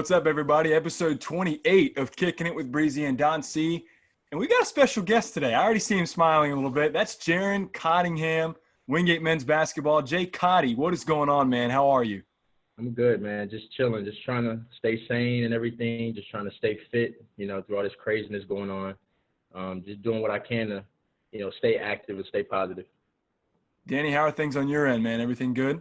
What's up, everybody? Episode 28 of Kickin It with Breezy and Don C. And we got a special guest today. I already see him smiling a little bit. That's Jarren, Cottingham, Wingate men's basketball. JCotti, what is going on, man? How are you? I'm good, man. Just chilling, just trying to stay sane and everything, just trying to stay fit, through all this craziness going on. Just doing what I can to, stay active and stay positive. Danny, how are things on your end, man? Everything good?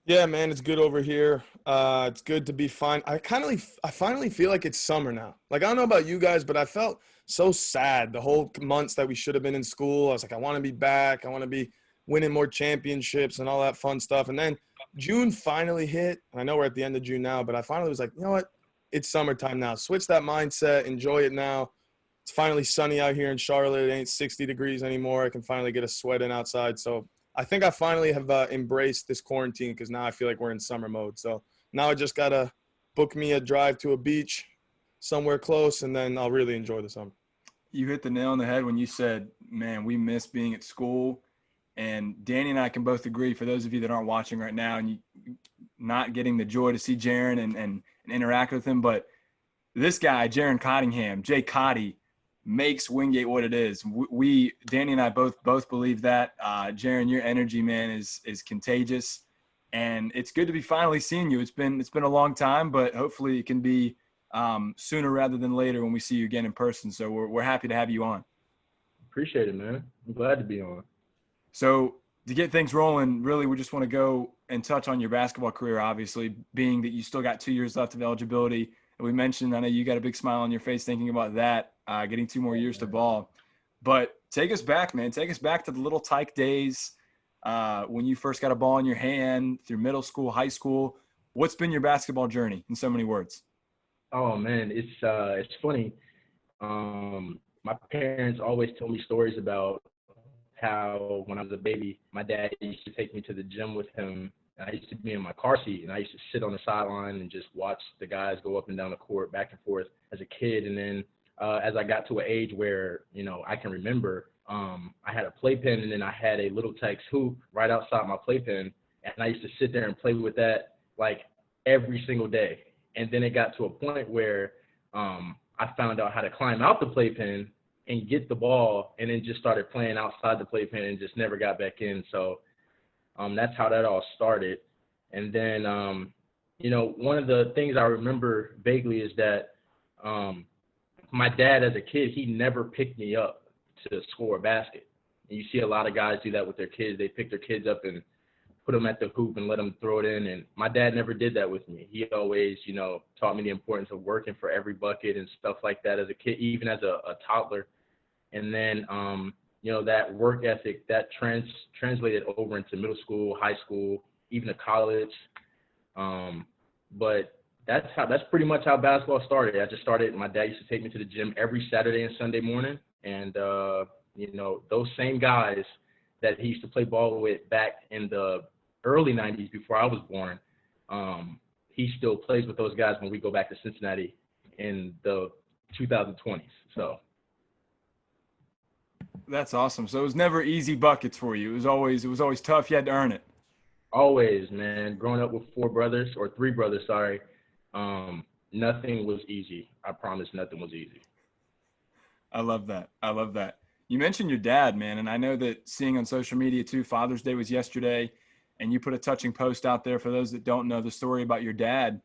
Yeah, man, it's good over here. It's good to be fine. I finally feel like it's summer now. Like, I don't know about you guys, but I felt so sad the whole months that we should have been in school. I was like, I want to be back. I want to be winning more championships and all that fun stuff. And then June finally hit. And I know we're at the end of June now, but I finally was like, you know what? It's summertime now. Switch that mindset. Enjoy it now. It's finally sunny out here in Charlotte. It ain't 60 degrees anymore. I can finally get a sweat in outside. So I think I finally have embraced this quarantine because now I feel like we're in summer mode. So now I just got to book me a drive to a beach somewhere close, and then I'll really enjoy the summer. You hit the nail on the head when you said, man, we miss being at school. And Danny and I can both agree, for those of you that aren't watching right now and you not getting the joy to see Jarren and interact with him, but this guy, Jarren Cottingham, JCotti, makes Wingate what it is. Danny and I both believe that. Jarren, your energy, man, is contagious, and it's good to be finally seeing you. It's been a long time, but hopefully it can be sooner rather than later when we see you again in person. So we're happy to have you on. Appreciate it, man. I'm glad to be on. So to get things rolling, really, we just want to go and touch on your basketball career, obviously, being that you still got 2 years left of eligibility. And we mentioned, I know you got a big smile on your face thinking about that. Getting 2 more years to ball. But take us back, man. Take us back to the little tyke days when you first got a ball in your hand, through middle school, high school. What's been your basketball journey in so many words? Oh, man, it's funny. My parents always tell me stories about how when I was a baby, my dad used to take me to the gym with him. I used to be in my car seat, and I used to sit on the sideline and just watch the guys go up and down the court, back and forth as a kid. And then as I got to an age where, I can remember, I had a playpen, and then I had a little Tex hoop right outside my playpen, and I used to sit there and play with that like every single day. And then it got to a point where I found out how to climb out the playpen and get the ball, and then just started playing outside the playpen and just never got back in. So that's how that all started. And then, one of the things I remember vaguely is that my dad as a kid, he never picked me up to score a basket. And you see a lot of guys do that with their kids. They pick their kids up and put them at the hoop and let them throw it in. And my dad never did that with me. He always, taught me the importance of working for every bucket and stuff like that as a kid, even as a toddler. And then, that work ethic, that translated over into middle school, high school, even to college. But that's pretty much how basketball started. I just started, my dad used to take me to the gym every Saturday and Sunday morning. And, those same guys that he used to play ball with back in the early 90s before I was born, he still plays with those guys when we go back to Cincinnati in the 2020s. So. That's awesome. So it was never easy buckets for you. It was always tough. You had to earn it. Always, man. Growing up with 3 brothers, nothing was easy. I promise nothing was easy. I love that. You mentioned your dad, man, and I know that seeing on social media too, Father's Day was yesterday, and you put a touching post out there for those that don't know the story about your dad.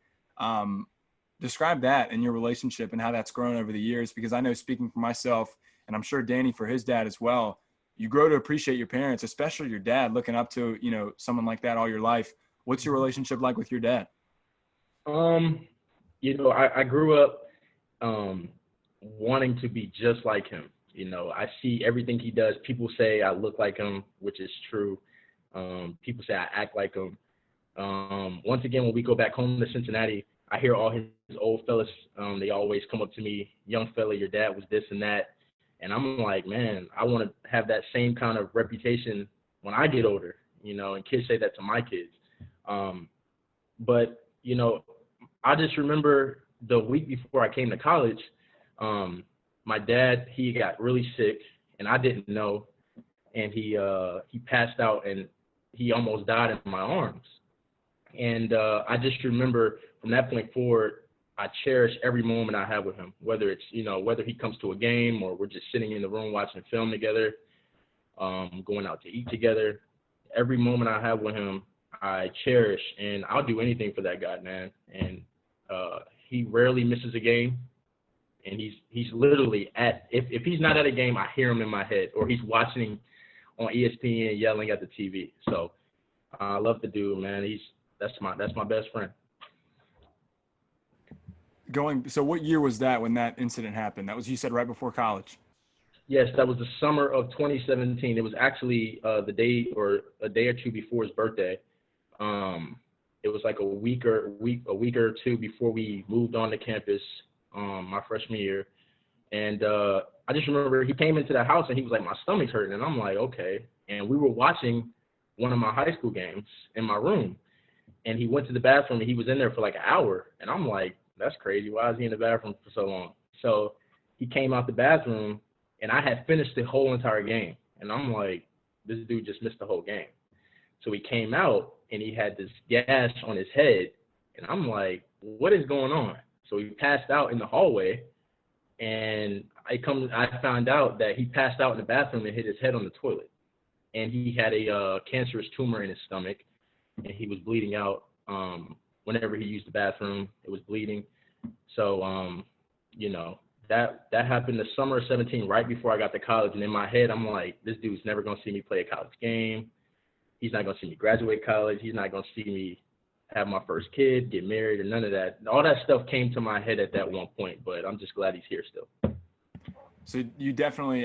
Describe that and your relationship and how that's grown over the years, because I know, speaking for myself, and I'm sure Danny for his dad as well, you grow to appreciate your parents, especially your dad, looking up to, someone like that all your life. What's your relationship like with your dad? I grew up wanting to be just like him. I see everything he does. People say I look like him, which is true. People say I act like him. Once again, when we go back home to Cincinnati, I hear all his old fellas. They always come up to me, young fella, your dad was this and that. And I'm like, man, I want to have that same kind of reputation when I get older, and kids say that to my kids. But, I just remember the week before I came to college, my dad, he got really sick, and I didn't know. And he passed out, and he almost died in my arms. And I just remember from that point forward, I cherish every moment I have with him, whether it's, whether he comes to a game or we're just sitting in the room watching film together, going out to eat together. Every moment I have with him, I cherish, and I'll do anything for that guy, man. And he rarely misses a game, and he's literally if he's not at a game, I hear him in my head, or he's watching on ESPN yelling at the TV. So I love the dude, man. That's my best friend. So what year was that when that incident happened? That was, you said, right before college. Yes, that was the summer of 2017. It was actually a day or two before his birthday. It was like a week or two before we moved on to campus, my freshman year. And I just remember he came into the house and he was like, my stomach's hurting. And I'm like, okay. And we were watching one of my high school games in my room. And he went to the bathroom and he was in there for like an hour. And I'm like, that's crazy. Why is he in the bathroom for so long? So he came out the bathroom and I had finished the whole entire game. And I'm like, this dude just missed the whole game. So he came out and he had this gash on his head. And I'm like, what is going on? So he passed out in the hallway. And I found out that he passed out in the bathroom and hit his head on the toilet. And he had a cancerous tumor in his stomach. And he was bleeding out. Whenever he used the bathroom, it was bleeding. So, that happened the summer of 17, right before I got to college. And in my head, I'm like, this dude's never going to see me play a college game. He's not going to see me graduate college. He's not going to see me have my first kid, get married, or none of that. All that stuff came to my head at that one point, but I'm just glad he's here still. So you definitely,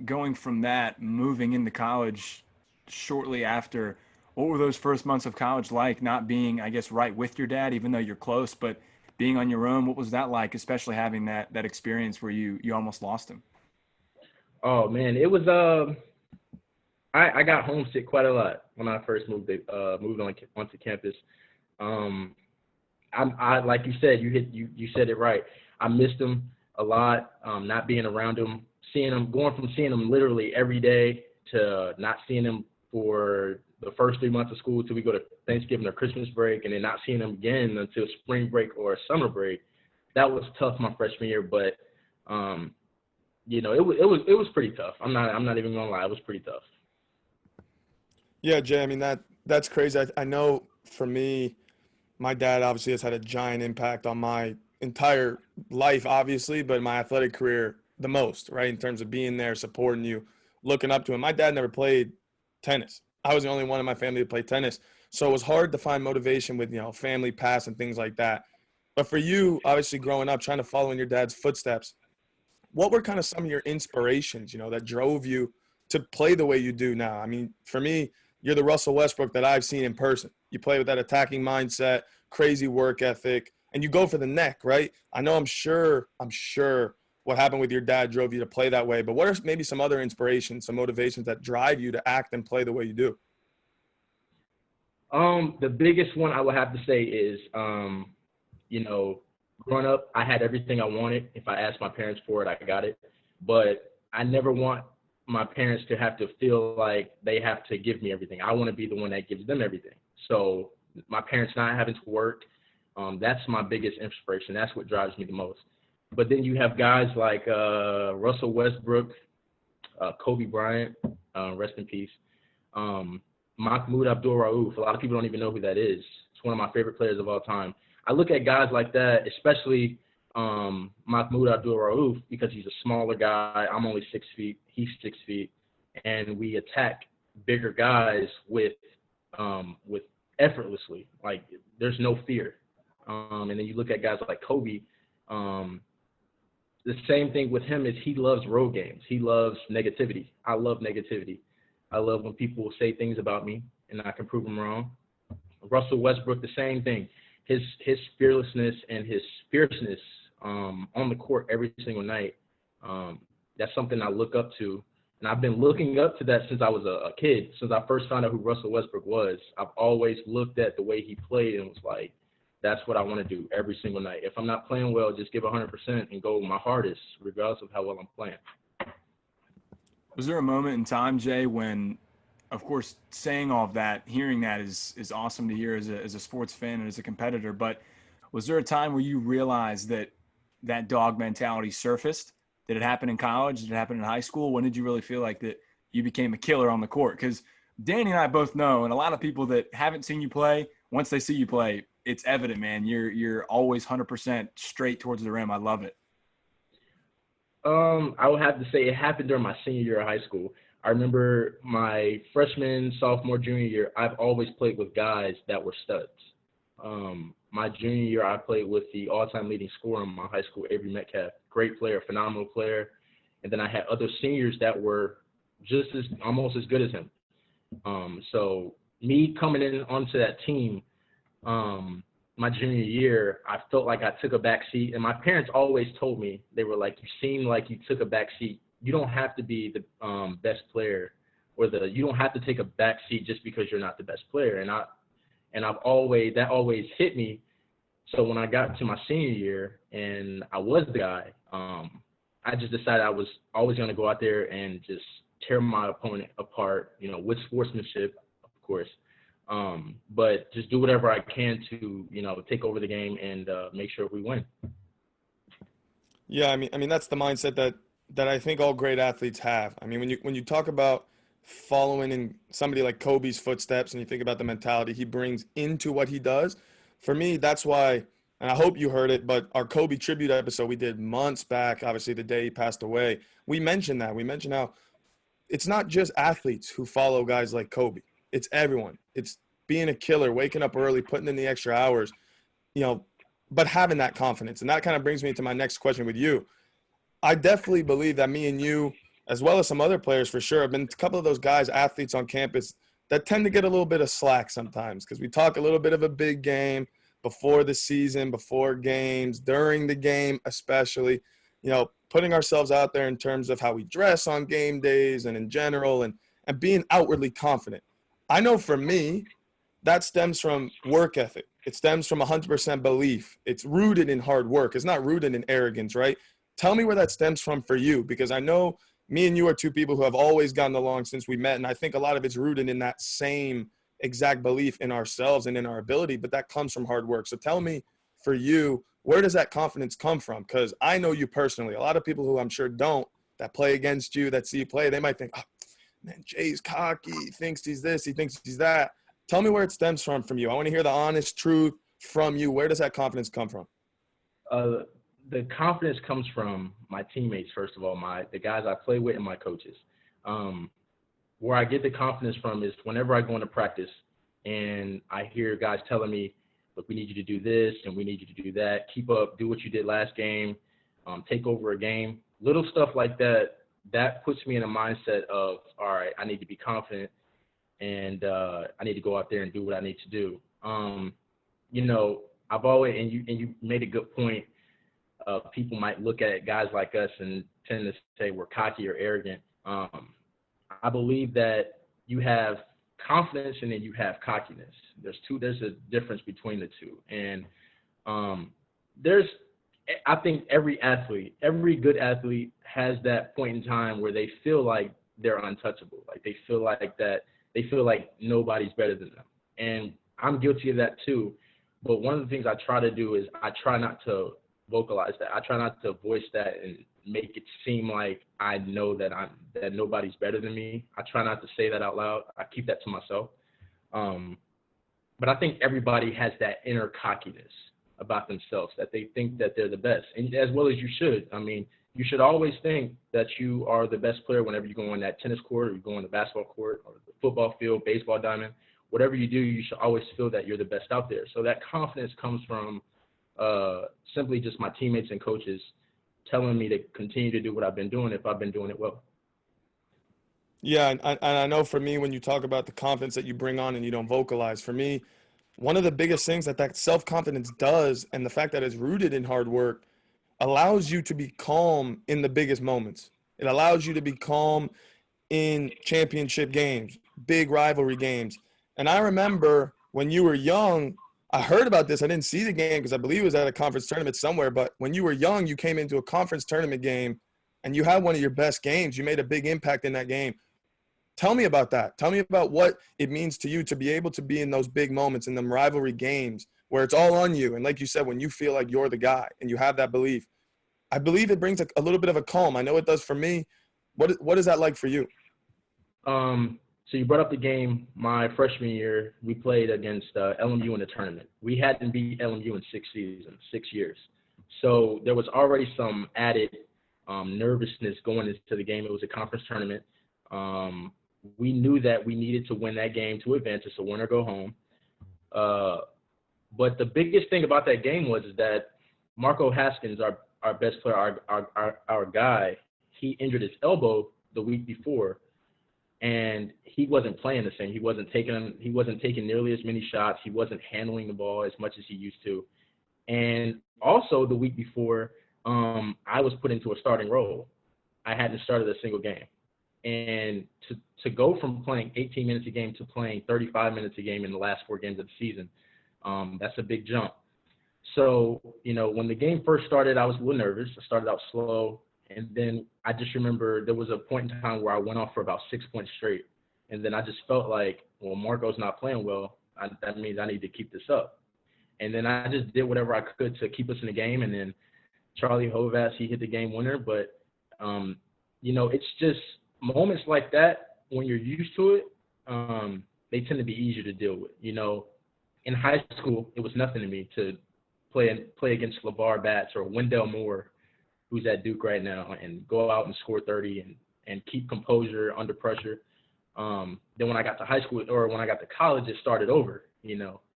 going from that, moving into college shortly after, what were those first months of college like, not being, I guess, right with your dad, even though you're close, but being on your own? What was that like, especially having that experience where you almost lost him? Oh, man, it was I got homesick quite a lot when I first moved onto campus. I like you said, you said it right. I missed him a lot, not being around him, going from seeing him literally every day to not seeing him for the first 3 months of school till we go to Thanksgiving or Christmas break, and then not seeing him again until spring break or summer break. That was tough my freshman year, but it was pretty tough. I'm not even gonna lie, it was pretty tough. Yeah, Jay, that's crazy. I know for me, my dad obviously has had a giant impact on my entire life, obviously, but my athletic career the most, right? In terms of being there, supporting you, looking up to him. My dad never played tennis. I was the only one in my family to play tennis. So it was hard to find motivation with, family past and things like that. But for you, obviously growing up, trying to follow in your dad's footsteps, what were kind of some of your inspirations, that drove you to play the way you do now? For me, you're the Russell Westbrook that I've seen in person. You play with that attacking mindset, crazy work ethic, and you go for the neck, right? I'm sure what happened with your dad drove you to play that way. But what are maybe some other inspirations, some motivations that drive you to act and play the way you do? The biggest one I would have to say is, growing up, I had everything I wanted. If I asked my parents for it, I got it. But I never want my parents to have to feel like they have to give me everything. I want to be the one that gives them everything. So my parents not having to work, that's my biggest inspiration. That's what drives me the most. But then you have guys like Russell Westbrook, Kobe Bryant, rest in peace, Mahmoud Abdul-Rauf. A lot of people don't even know who that is. It's one of my favorite players of all time. I look at guys like that, especially Mahmoud Abdul-Rauf, because he's a smaller guy. I'm only 6 feet. He's 6 feet. And we attack bigger guys with effortlessly. Like, there's no fear. And then you look at guys like Kobe. The same thing with him is he loves road games. He loves negativity. I love negativity. I love when people say things about me and I can prove them wrong. Russell Westbrook, the same thing. His fearlessness and his fierceness on the court every single night, that's something I look up to. And I've been looking up to that since I was a kid. Since I first found out who Russell Westbrook was, I've always looked at the way he played and was like, that's what I want to do every single night. If I'm not playing well, just give 100% and go my hardest, regardless of how well I'm playing. Was there a moment in time, Jay, when, of course, saying all of that, hearing that is awesome to hear as a sports fan and as a competitor, but Was there a time where you realized that that dog mentality surfaced? Did it happen in college? Did it happen in high school? When did you really feel like that you became a killer on the court? Because Danny and I both know, and a lot of people that haven't seen you play, once they see you play, it's evident, man. You're always 100% straight towards the rim. I love it. I would have to say it happened during my senior year of high school. I remember my freshman, sophomore, junior year, I've always played with guys that were studs. My junior year, I played with the all-time leading scorer in my high school, Avery Metcalf. Great player, phenomenal player. And then I had other seniors that were almost as good as him. So me coming in onto that team, my junior year, I felt like I took a back seat. And my parents always told me, they were like, you seem like you took a back seat. You don't have to be the best player, or you don't have to take a back seat just because you're not the best player. And that always hit me. So when I got to my senior year and I was the guy, I just decided I was always going to go out there and just tear my opponent apart, with sportsmanship, of course. But just do whatever I can to, take over the game and make sure we win. Yeah, I mean that's the mindset that I think all great athletes have. I mean, when you talk about following in somebody like Kobe's footsteps and you think about the mentality he brings into what he does, for me, that's why, and I hope you heard it, but our Kobe tribute episode we did months back, obviously the day he passed away, we mentioned that. We mentioned how it's not just athletes who follow guys like Kobe. It's everyone. It's being a killer, waking up early, putting in the extra hours, but having that confidence. And that kind of brings me to my next question with you. I definitely believe that me and you, as well as some other players for sure, have been a couple of those guys, athletes on campus that tend to get a little bit of slack sometimes because we talk a little bit of a big game before the season, before games, during the game especially, putting ourselves out there in terms of how we dress on game days and in general and being outwardly confident. I know for me, that stems from work ethic. It stems from 100% belief. It's rooted in hard work. It's not rooted in arrogance, right? Tell me where that stems from for you, because I know me and you are two people who have always gotten along since we met, and I think a lot of it's rooted in that same exact belief in ourselves and in our ability, but that comes from hard work. So tell me, for you, where does that confidence come from? Because I know you personally. A lot of people who I'm sure don't, that play against you, that see you play, they might think, oh, man, Jay's cocky. He thinks he's this. He thinks he's that. Tell me where it stems from you. I want to hear the honest truth from you. Where does that confidence come from? The confidence comes from my teammates, first of all, the guys I play with and my coaches. Where I get the confidence from is whenever I go into practice and I hear guys telling me, look, we need you to do this and we need you to do that. Keep up, do what you did last game, take over a game. Little stuff like that, that puts me in a mindset of, all right, I need to be confident and I need to go out there and do what I need to do. I've always, and you made a good point, people might look at guys like us and tend to say we're cocky or arrogant. I believe that you have confidence and then you have cockiness. There's a difference between the two. And I think every good athlete has that point in time where they feel like they're untouchable. Like they feel like nobody's better than them. And I'm guilty of that too. But one of the things I try to do is I try not to vocalize that. I try not to voice that and make it seem like I know that nobody's better than me. I try not to say that out loud. I keep that to myself. But I think everybody has that inner cockiness about themselves, that they think that they're the best, and as well as you should. I mean, you should always think that you are the best player whenever you go on that tennis court or you go on the basketball court or the football field, baseball diamond. Whatever you do, you should always feel that you're the best out there. So that confidence comes from simply just my teammates and coaches telling me to continue to do what I've been doing if I've been doing it well. Yeah, and I know for me, when you talk about the confidence that you bring on and you don't vocalize, for me, one of the biggest things that self-confidence does, and the fact that it's rooted in hard work, allows you to be calm in the biggest moments. It allows you to be calm in championship games, big rivalry games. And I remember when you were young, I heard about this. I didn't see the game because I believe it was at a conference tournament somewhere. But when you were young, you came into a conference tournament game and you had one of your best games. You made a big impact in that game. Tell me about that. Tell me about what it means to you to be able to be in those big moments, in them rivalry games, where it's all on you. And like you said, when you feel like you're the guy and you have that belief, I believe it brings a little bit of a calm. I know it does for me. What is that like for you? So you brought up the game my freshman year. We played against LMU in the tournament. We hadn't beat LMU in 6 years. So there was already some added nervousness going into the game. It was a conference tournament. We knew that we needed to win that game to advance. It's a win or go home. But the biggest thing about that game was that Marco Haskins, our best player, our guy, he injured his elbow the week before, and he wasn't playing the same. He wasn't taking nearly as many shots. He wasn't handling the ball as much as he used to. And also the week before, I was put into a starting role. I hadn't started a single game. And to go from playing 18 minutes a game to playing 35 minutes a game in the last 4 games of the season, that's a big jump. So, when the game first started, I was a little nervous. I started out slow. And then I just remember there was a point in time where I went off for about 6 points straight. And then I just felt like, well, Marco's not playing well. That means I need to keep this up. And then I just did whatever I could to keep us in the game. And then Charlie Hovass, he hit the game winner. But, it's just moments like that, when you're used to it, they tend to be easier to deal with. In high school, it was nothing to me to play against LeVar Batts or Wendell Moore, who's at Duke right now, and go out and score 30 and keep composure under pressure. Then when I got to high school, or when I got to college, it started over.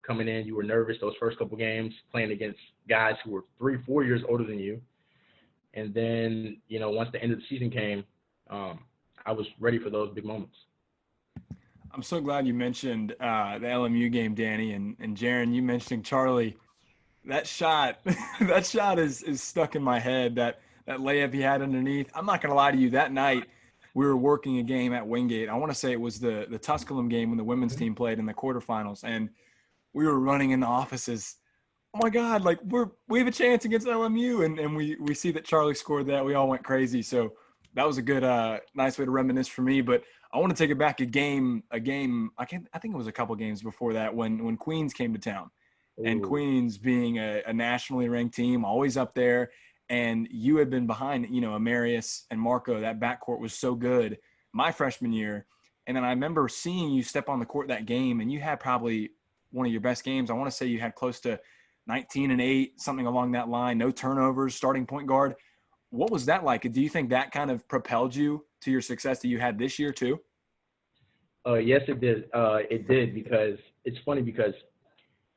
Coming in, you were nervous those first couple games, playing against guys who were 3-4 years older than you. And then, once the end of the season came, I was ready for those big moments. I'm so glad you mentioned the LMU game, Danny, and Jarren, you mentioning Charlie. That shot is stuck in my head, that layup he had underneath. I'm not going to lie to you, that night we were working a game at Wingate. I want to say it was the Tusculum game when the women's team played in the quarterfinals, and we were running in the offices. Oh my God, like we have a chance against LMU, and we see that Charlie scored that. We all went crazy. So that was a good, nice way to reminisce for me. But I want to take it back a game. I think it was a couple games before that when Queens came to town. And Queens being a nationally ranked team, always up there, and you had been behind, Amarius and Marco. That backcourt was so good my freshman year. And then I remember seeing you step on the court that game, and you had probably one of your best games. I want to say you had close to 19 and 8, something along that line, no turnovers, starting point guard. What was that like? Do you think that kind of propelled you to your success that you had this year too? Yes, it did. It did, because it's funny, because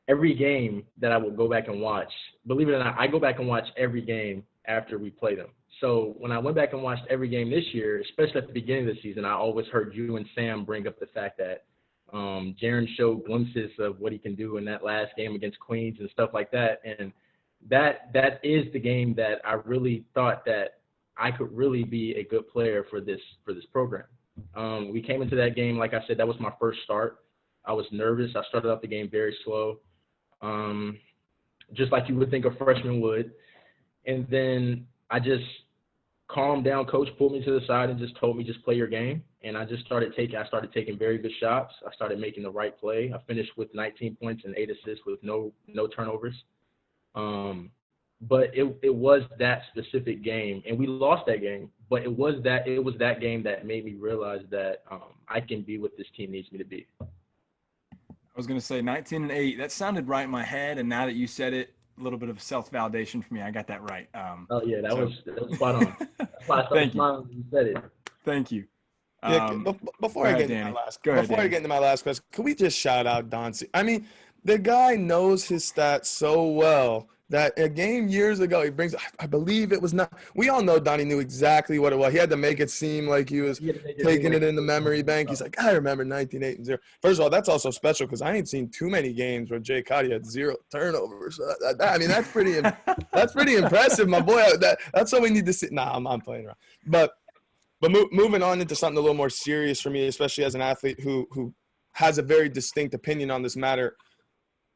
every game that I will go back and watch, believe it or not, I go back and watch every game after we play them. So when I went back and watched every game this year, especially at the beginning of the season, I always heard you and Sam bring up the fact that Jarren showed glimpses of what he can do in that last game against Queens and stuff like that. And that is the game that I really thought that I could really be a good player for this program. We came into that game, like I said, that was my first start. I was nervous. I started out the game very slow, just like you would think a freshman would. And then I just calmed down. Coach pulled me to the side and just told me, just play your game. And I started taking very good shots. I started making the right play. I finished with 19 points and 8 assists with no turnovers. But it was that specific game, and we lost that game. But it was that game that made me realize that I can be what this team needs me to be. I was going to say 19 and 8. That sounded right in my head, and now that you said it, a little bit of self-validation for me. I got that right. That was spot on. That's why I started smiling when you said it. Thank you. Before I get into my last question, can we just shout out Don C? I mean, the guy knows his stats so well that a game years ago he brings. I believe it was not. We all know Donnie knew exactly what it was. He had to make it seem like he was taking it in the memory bank. He's like, I remember 19-8 and 0. First of all, that's also special because I ain't seen too many games where JCotti had 0 turnovers. So that's pretty. That's pretty impressive, my boy. That's what we need to see. Nah, I'm playing around. But moving on into something a little more serious for me, especially as an athlete who has a very distinct opinion on this matter.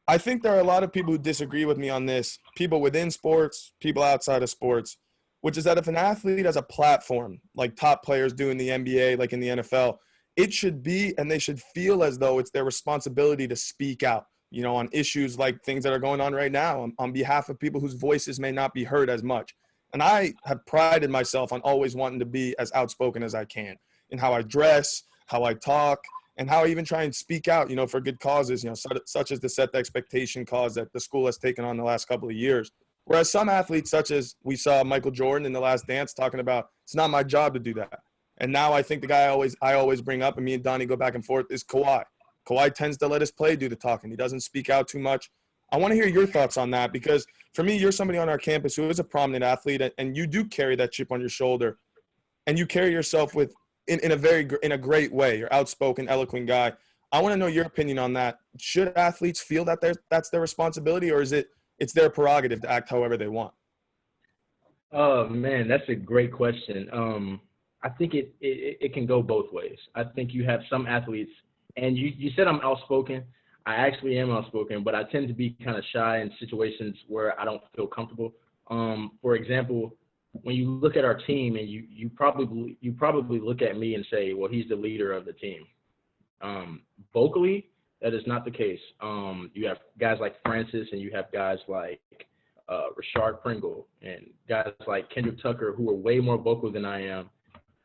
I think there are a lot of people who disagree with me on this, people within sports, people outside of sports, which is that if an athlete has a platform like top players do in the NBA, like in the NFL, it should be and they should feel as though it's their responsibility to speak out, you know, on issues like things that are going on right now on behalf of people whose voices may not be heard as much. And I have prided myself on always wanting to be as outspoken as I can in how I dress, how I talk, and how I even try and speak out, you know, for good causes, you know, such as the Set the Expectation cause that the school has taken on the last couple of years. Whereas some athletes, such as we saw Michael Jordan in The Last Dance, talking about it's not my job to do that. And now I think the guy I always bring up, and me and Donnie go back and forth, is Kawhi. Kawhi tends to let his play do the talking. He doesn't speak out too much. I want to hear your thoughts on that because for me, you're somebody on our campus who is a prominent athlete, and you do carry that chip on your shoulder, and you carry yourself with in a great way. You're outspoken, eloquent guy. I want to know your opinion on that. Should athletes feel that that's their responsibility, or is it's their prerogative to act however they want? Oh man, that's a great question. I think it can go both ways. I think you have some athletes, and you said I'm outspoken. I actually am outspoken, but I tend to be kind of shy in situations where I don't feel comfortable. For example, when you look at our team, and you probably look at me and say, well, he's the leader of the team. Vocally, that is not the case. You have guys like Francis, and you have guys like Rashard Pringle, and guys like Kendrick Tucker, who are way more vocal than I am.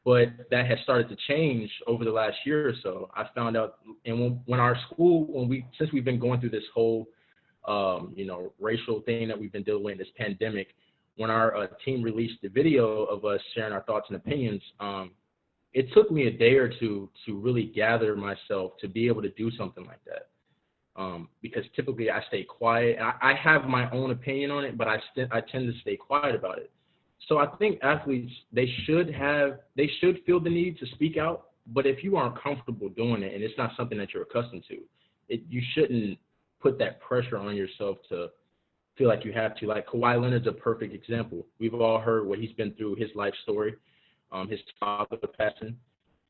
But that has started to change over the last year or so. I found out, and when our school, since we've been going through this whole, racial thing that we've been dealing with, this pandemic, when our team released the video of us sharing our thoughts and opinions, it took me a day or two to really gather myself to be able to do something like that. Because typically I stay quiet. I have my own opinion on it, but I tend to stay quiet about it. So I think athletes, they should feel the need to speak out. But if you aren't comfortable doing it and it's not something that you're accustomed to, you shouldn't put that pressure on yourself to feel like you have to. Like Kawhi Leonard's a perfect example. We've all heard what he's been through, his life story, his father passing.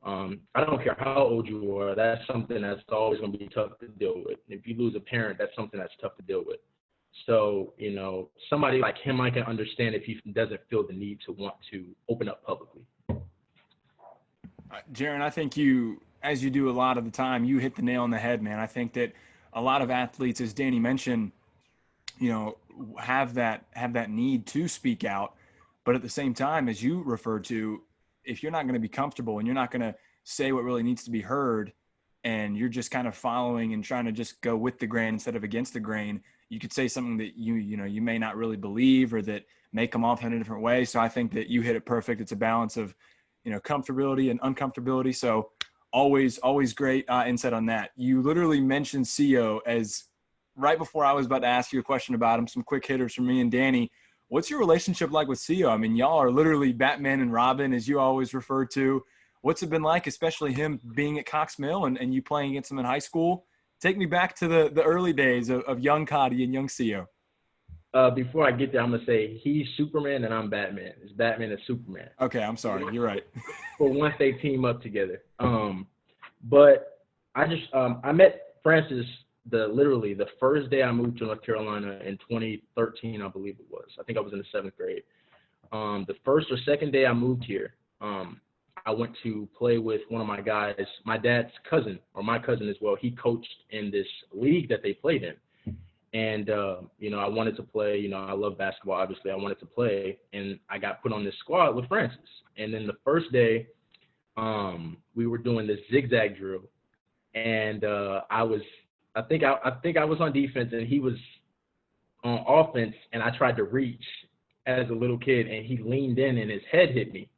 I don't care how old you are, that's something that's always going to be tough to deal with. If you lose a parent, that's something that's tough to deal with. So, somebody like him, I can understand if he doesn't feel the need to want to open up publicly. Jarren, I think you, as you do a lot of the time, you hit the nail on the head, man. I think that a lot of athletes, as Danny mentioned, have that need to speak out. But at the same time, as you referred to, if you're not going to be comfortable and you're not going to say what really needs to be heard, and you're just kind of following and trying to just go with the grain instead of against the grain, you could say something that you may not really believe or that may come off in a different way. So I think that you hit it perfect. It's a balance of, comfortability and uncomfortability. So always great insight on that. You literally mentioned CO as right before I was about to ask you a question about him. Some quick hitters from me and Danny. What's your relationship like with CO? I mean, y'all are literally Batman and Robin, as you always refer to. What's it been like, especially him being at Cox Mill and you playing against him in high school? Take me back to the early days of young Cotty and young CO. Before I get there, I'm going to say he's Superman and I'm Batman. It's Batman and Superman. Okay, I'm sorry. You're right. For once they team up together. But I met Francis literally the first day I moved to North Carolina in 2013, I believe it was. I think I was in the 7th grade. The first or second day I moved here, I went to play with one of my guys, my dad's cousin, or my cousin as well. He coached in this league that they played in. And, I wanted to play. I love basketball, obviously. I wanted to play. And I got put on this squad with Francis. And then the first day, we were doing this zigzag drill. And I think I was on defense and he was on offense. And I tried to reach as a little kid. And he leaned in and his head hit me.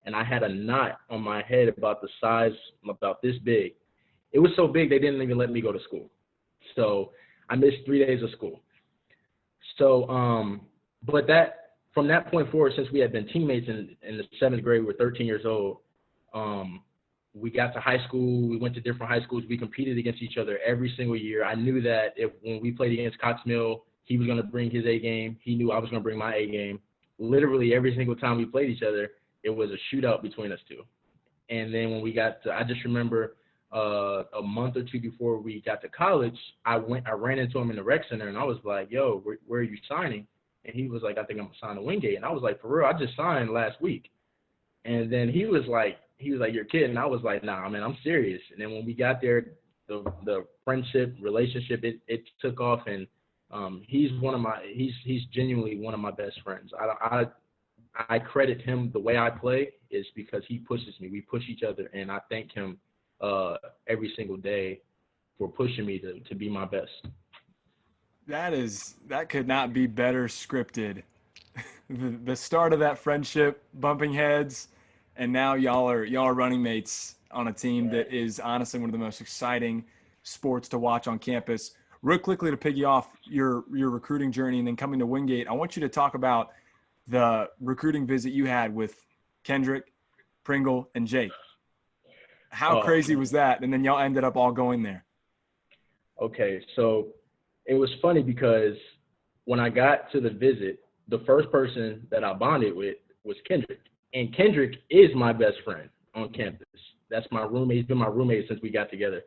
And I had a knot on my head about this big. It was so big they didn't even let me go to school. So I missed 3 days of school. So, but from that point forward, since we had been teammates in the 7th grade, we were 13 years old. We got to high school. We went to different high schools. We competed against each other every single year. I knew that when we played against Cox Mill, he was going to bring his A game. He knew I was going to bring my A game. Literally every single time we played each other, it was a shootout between us two. And then when we got to, I just remember a month or two before we got to college, I ran into him in the rec center and I was like, yo, where are you signing? And he was like, I think I'm signing to Wingate. And I was like, for real, I just signed last week. And then he was like, you're kidding. I was like, nah, man, I'm serious. And then when we got there, the friendship relationship, it took off, and he's genuinely one of my best friends. I credit him. The way I play is because he pushes me. We push each other, and I thank him every single day for pushing me to be my best. That could not be better scripted. The start of that friendship, bumping heads, and now y'all are running mates on a team that is honestly one of the most exciting sports to watch on campus. Real quickly to piggy off your recruiting journey and then coming to Wingate, I want you to talk about the recruiting visit you had with Kendrick, Pringle, and Jake. How crazy was that? And then y'all ended up all going there. Okay, so it was funny because when I got to the visit, the first person that I bonded with was Kendrick. And Kendrick is my best friend on campus. That's my roommate. He's been my roommate since we got together.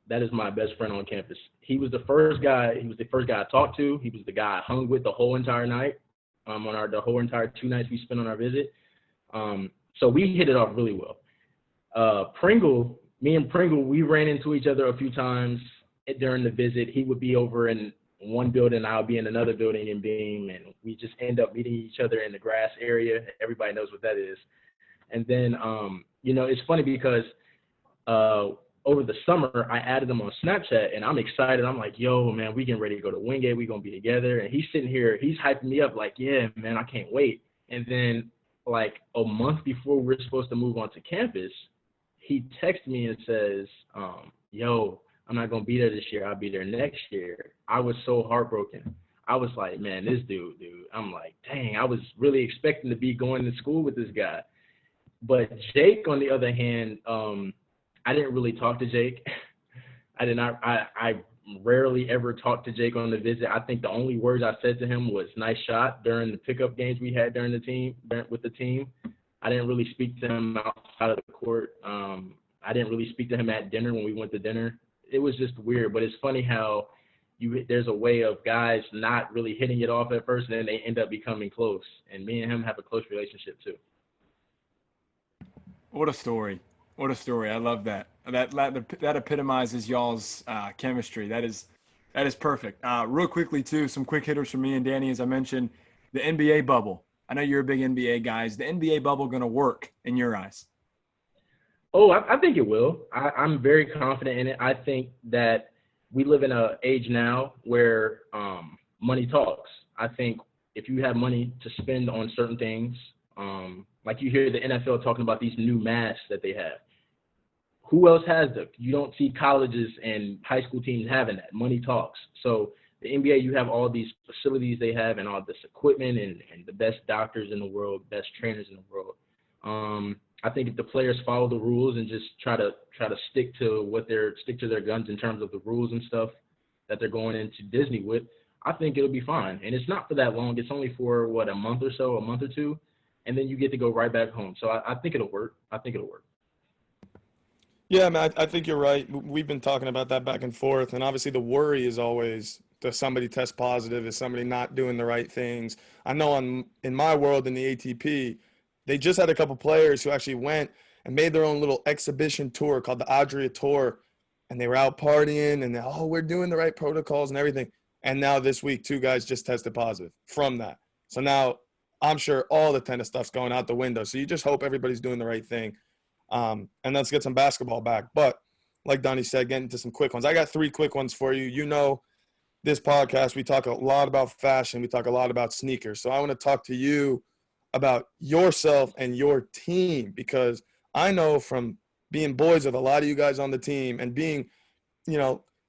That is my best friend on campus. He was the first guy I talked to. He was the guy I hung with the whole entire night, the whole entire 2 nights we spent on our visit. So we hit it off really well. Me and Pringle, we ran into each other a few times during the visit. He would be over in one building, I'll be in another building in Beam, and we just end up meeting each other in the grass area. Everybody knows what that is. And then, it's funny because over the summer, I added him on Snapchat, and I'm excited. I'm like, yo, man, we getting ready to go to Wingate. We going to be together. And he's sitting here, he's hyping me up like, yeah, man, I can't wait. And then, like, a month before we're supposed to move onto campus, he texts me and says, yo, I'm not going to be there this year. I'll be there next year. I was so heartbroken. I was like, man, this dude. I'm like, dang, I was really expecting to be going to school with this guy. But Jake, on the other hand, I didn't really talk to Jake. I rarely ever talked to Jake on the visit. I think the only words I said to him was nice shot during the pickup games we had with the team. I didn't really speak to him outside of the court. I didn't really speak to him at dinner when we went to dinner. It was just weird, but it's funny how there's a way of guys not really hitting it off at first, and then they end up becoming close. And me and him have a close relationship too. What a story! What a story! I love that. That epitomizes y'all's chemistry. That is perfect. Real quickly too, some quick hitters from me and Danny. As I mentioned, the NBA bubble. I know you're a big NBA guy. Is the NBA bubble going to work in your eyes? Oh, I think it will. I'm very confident in it. I think that we live in an age now where money talks. I think if you have money to spend on certain things, like you hear the NFL talking about these new masks that they have. Who else has them? You don't see colleges and high school teams having that. Money talks. So the NBA, you have all these facilities they have and all this equipment and the best doctors in the world, best trainers in the world. I think if the players follow the rules and just try to stick to their guns in terms of the rules and stuff that they're going into Disney with, I think it'll be fine. And it's not for that long. It's only for a month or two, and then you get to go right back home. So I think it'll work. Yeah, man, I think you're right. We've been talking about that back and forth, and obviously the worry is always, does somebody test positive? Is somebody not doing the right things? I know in my world in the ATP, they just had a couple players who actually went and made their own little exhibition tour called the Adria Tour, and they were out partying, and we're doing the right protocols and everything. And now this week, 2 guys just tested positive from that. So now I'm sure all the tennis stuff's going out the window. So you just hope everybody's doing the right thing. And let's get some basketball back. But like Donnie said, get into some quick ones. I got 3 quick ones for you. You know, this podcast, we talk a lot about fashion. We talk a lot about sneakers. So I want to talk to you about yourself and your team, because I know from being boys with a lot of you guys on the team and being,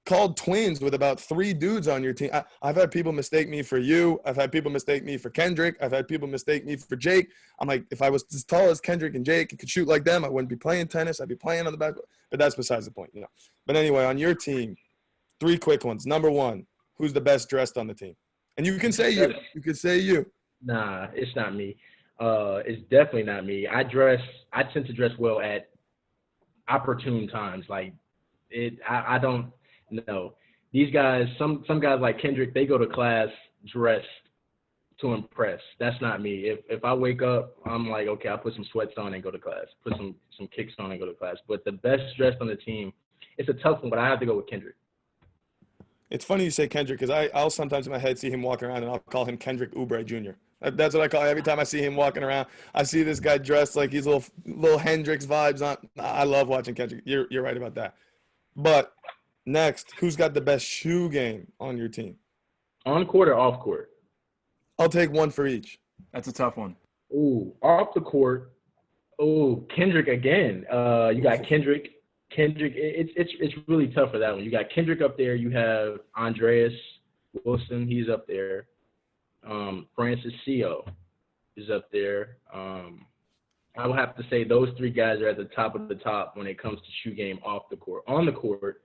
called twins with about 3 dudes on your team. I've had people mistake me for you. I've had people mistake me for Kendrick. I've had people mistake me for Jake. I'm like, if I was as tall as Kendrick and Jake and could shoot like them, I wouldn't be playing tennis. I'd be playing on the basketball. But that's besides the point, But anyway, on your team, 3 quick ones. Number 1, who's the best dressed on the team? And you can say you. You can say you. Nah, it's not me. It's definitely not me. I tend to dress well at opportune times. Like I don't know. These guys, some guys like Kendrick, they go to class dressed to impress. That's not me. If I wake up, I'm like, okay, I'll put some sweats on and go to class. Put some kicks on and go to class. But the best dressed on the team it's a tough one, but I have to go with Kendrick. It's funny you say Kendrick because I'll sometimes in my head see him walking around and I'll call him Kendrick Oubre Jr. That's what I call every time I see him walking around. I see this guy dressed like he's little Hendrix vibes on. I love watching Kendrick. You're right about that. But next, who's got the best shoe game on your team? On court or off court? I'll take one for each. That's a tough one. Ooh, off the court. Ooh, Kendrick again. You got Kendrick. It's really tough for that one. You got Kendrick up there. You have Andreas Wilson. He's up there. Francis Co. is up there. I will have to say those three guys are at the top of the top when it comes to shoe game off the court. On the court,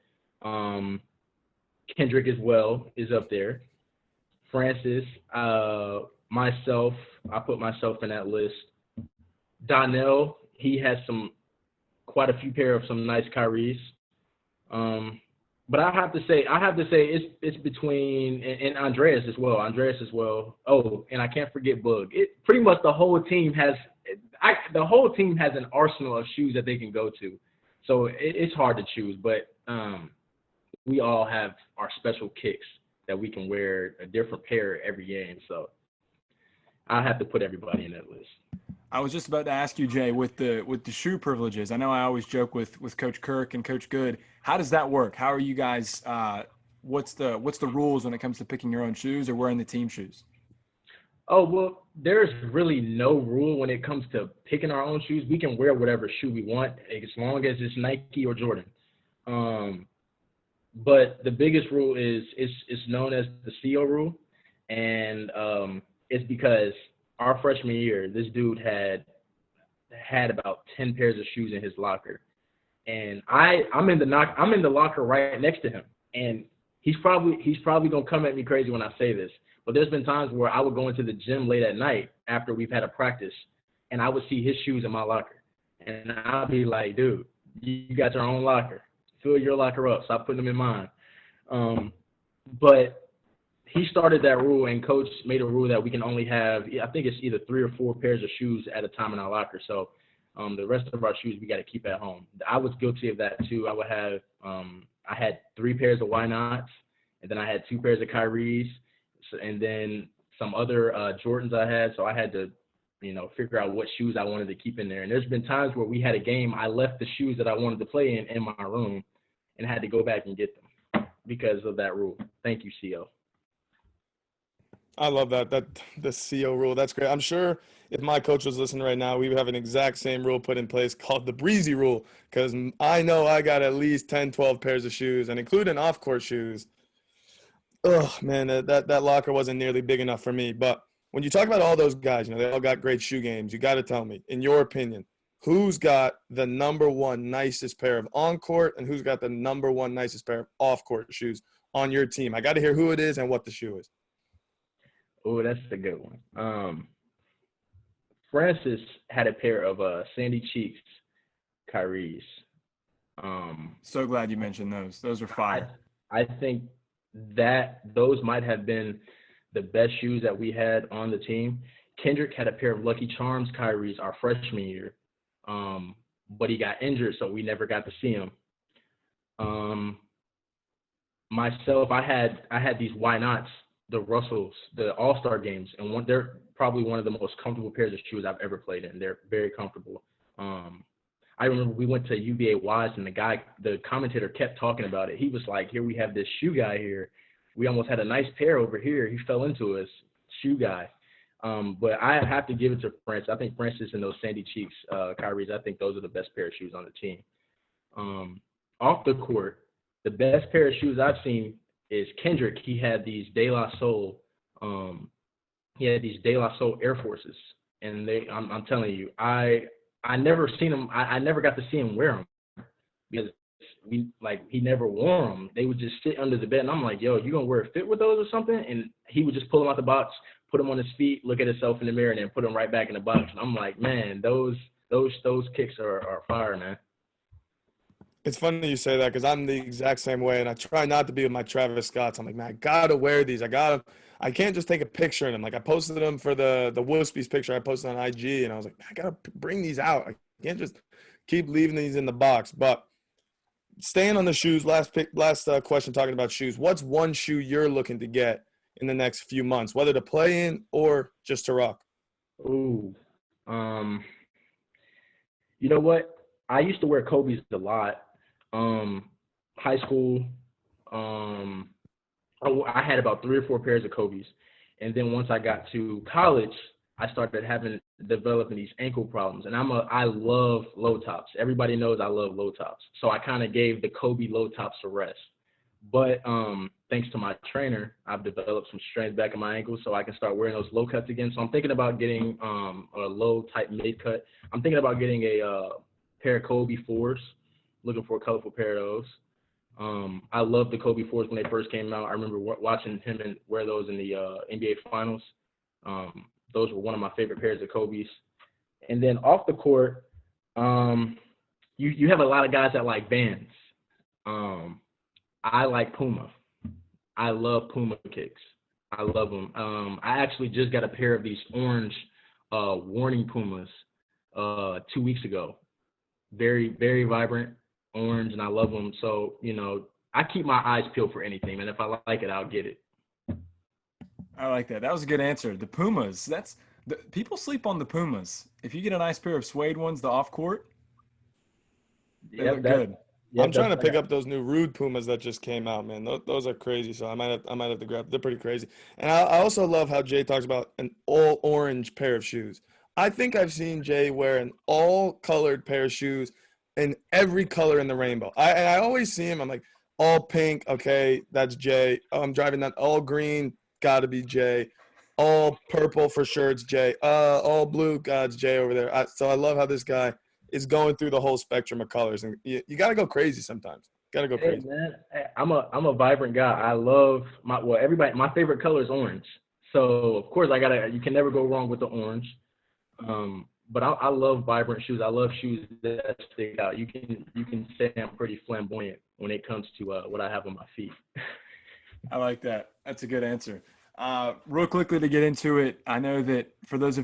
Kendrick as well is up there. Francis, myself, I put myself in that list. Donnell, he has quite a few pair of some nice Kyries. But I have to say it's between and Andreas as well. Oh, and I can't forget Bug. Pretty much the whole team has an arsenal of shoes that they can go to. So it's hard to choose, but we all have our special kicks that we can wear a different pair every game. So I have to put everybody in that list. I was just about to ask you, Jay, with the shoe privileges. I know I always joke with Coach Kirk and Coach Good. How does that work? How are you guys? What's the rules when it comes to picking your own shoes or wearing the team shoes? Oh, well, there's really no rule when it comes to picking our own shoes. We can wear whatever shoe we want as long as it's Nike or Jordan. But the biggest rule is known as the CO rule, and it's because our freshman year, this dude had about 10 pairs of shoes in his locker, and I'm in the locker right next to him, and he's probably gonna come at me crazy when I say this, but there's been times where I would go into the gym late at night after we've had a practice, and I would see his shoes in my locker, and I'll be like, dude, you got your own locker. Fill your locker up. Stop putting them in mine. But he started that rule, and Coach made a rule that we can only have, I think it's either 3 or 4 pairs of shoes at a time in our locker. So the rest of our shoes we got to keep at home. I was guilty of that too. I would have, I had 3 pairs of Why Nots, and then I had 2 pairs of Kyries, and then some other Jordans I had. So I had to, figure out what shoes I wanted to keep in there. And there's been times where we had a game, I left the shoes that I wanted to play in my room and had to go back and get them because of that rule. Thank you, CO. I love that the CO rule. That's great. I'm sure if my coach was listening right now, we would have an exact same rule put in place called the Breezy rule, because I know I got at least 10, 12 pairs of shoes, and including off-court shoes. Oh, man, that locker wasn't nearly big enough for me. But when you talk about all those guys, they all got great shoe games. You got to tell me, in your opinion, who's got the number one nicest pair of on-court and who's got the number one nicest pair of off-court shoes on your team? I got to hear who it is and what the shoe is. Oh, that's a good one. Francis had a pair of Sandy Cheeks Kyries. So glad you mentioned those. Those were fire. I think that those might have been the best shoes that we had on the team. Kendrick had a pair of Lucky Charms Kyries our freshman year, but he got injured, so we never got to see him. Myself, I had these Why Nots, the Russells, the All-Star games, and they're probably one of the most comfortable pairs of shoes I've ever played in. They're very comfortable. I remember we went to UVA Wise, and the commentator kept talking about it. He was like, here we have this shoe guy here. We almost had a nice pair over here. He fell into us, shoe guy. But I have to give it to Francis. I think Francis and those Sandy Cheeks Kyries, I think those are the best pair of shoes on the team. Off the court, the best pair of shoes I've seen is Kendrick. He had these De La Soul. He had these De La Soul Air Forces, and I'm telling you, I never seen them. I never got to see him wear them because he never wore them. They would just sit under the bed, and I'm like, yo, you gonna wear a fit with those or something? And he would just pull them out the box, put them on his feet, look at himself in the mirror, and then put them right back in the box. And I'm like, man, those kicks are fire, man. It's funny you say that because I'm the exact same way, and I try not to be with my Travis Scotts. I'm like, man, I gotta wear these. I can't just take a picture in them. Like I posted them for the Woospies picture I posted on IG, and I was like, man, I gotta bring these out. I can't just keep leaving these in the box. But staying on the shoes, last question talking about shoes. What's one shoe you're looking to get in the next few months, whether to play in or just to rock? Ooh. You know what? I used to wear Kobe's a lot. High school, I had about 3 or 4 pairs of Kobe's. And then once I got to college, I started developing these ankle problems. And I love low tops. Everybody knows I love low tops. So I kind of gave the Kobe low tops a rest. But thanks to my trainer, I've developed some strength back in my ankles so I can start wearing those low cuts again. So I'm thinking about getting a low type mid cut. I'm thinking about getting a pair of Kobe 4s, looking for a colorful pair of those. I loved the Kobe 4s when they first came out. I remember watching him wear those in the NBA Finals. Those were one of my favorite pairs of Kobe's. And then off the court, you have a lot of guys that like Vans. I like Puma. I love Puma kicks. I love them. I actually just got a pair of these orange warning Pumas 2 weeks ago. Very, very vibrant orange, and I love them. So, I keep my eyes peeled for anything, and if I like it, I'll get it. I like that. That was a good answer. The Pumas. People sleep on the Pumas. If you get a nice pair of suede ones, the off court, they look good. I'm trying to pick up those new Rude Pumas that just came out, man. Those are crazy. So I might have to grab. They're pretty crazy. And I also love how Jay talks about an all orange pair of shoes. I think I've seen Jay wear an all colored pair of shoes in every color in the rainbow. I always see him. I'm like, all pink, okay, that's Jay. Oh, I'm driving that all green, gotta be Jay. All purple for sure, it's Jay. All blue, God's Jay over there. So I love how this guy is going through the whole spectrum of colors, and you got to go crazy sometimes. Got to go crazy. Man, I'm a vibrant guy. I love everybody. My favorite color is orange, so of course you can never go wrong with the orange. But I love vibrant shoes. I love shoes that stick out. You can say I'm pretty flamboyant when it comes to what I have on my feet. I like that. That's a good answer. Real quickly to get into it, I know that for those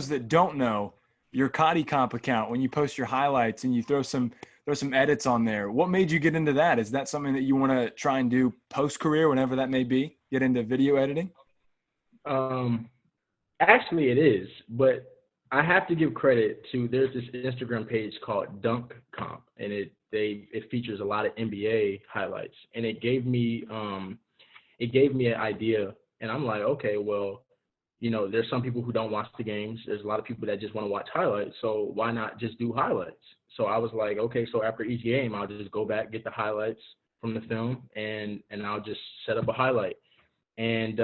that don't know, your Cotty Comp account, when you post your highlights and you throw some edits on there, what made you get into that? Is that something that you want to try and do post-career, whenever that may be, get into video editing? Actually, it is, but I have to give credit to, there's this Instagram page called Dunk Comp, and it features a lot of NBA highlights, and it gave me an idea, and I'm like, okay, well, there's some people who don't watch the games. There's a lot of people that just want to watch highlights. So why not just do highlights? So I was like, okay, so after each game, I'll just go back, get the highlights from the film, and I'll just set up a highlight. And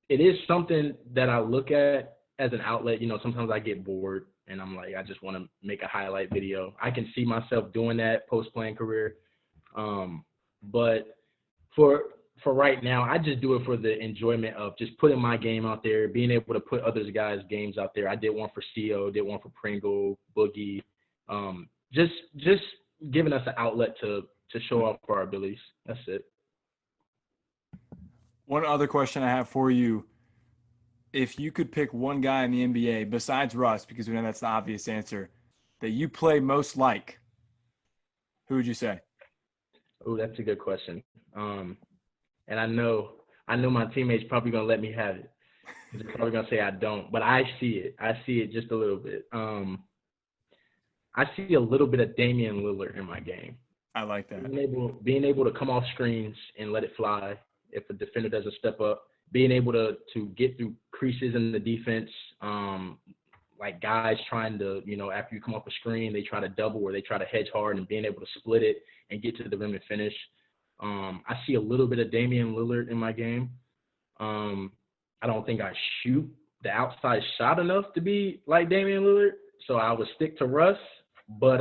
it is something that I look at as an outlet. Sometimes I get bored and I'm like, I just want to make a highlight video. I can see myself doing that post-playing career. But for right now, I just do it for the enjoyment of just putting my game out there, being able to put other guys' games out there. I did one for CO, did one for Pringle, Boogie, just giving us an outlet to show off our abilities. That's it. One other question I have for you. If you could pick one guy in the NBA besides Russ, because we know that's the obvious answer, that you play most like, who would you say? Oh, that's a good question. And I know my teammates probably gonna let me have it. They're probably gonna say I don't, but I see it. I see it just a little bit. I see a little bit of Damian Lillard in my game. I like that. Being able to come off screens and let it fly if a defender doesn't step up. Being able to get through creases in the defense, like guys trying to, after you come off a screen, they try to double or they try to hedge hard, and being able to split it and get to the rim and finish. I see a little bit of Damian Lillard in my game. I don't think I shoot the outside shot enough to be like Damian Lillard, so I would stick to Russ. But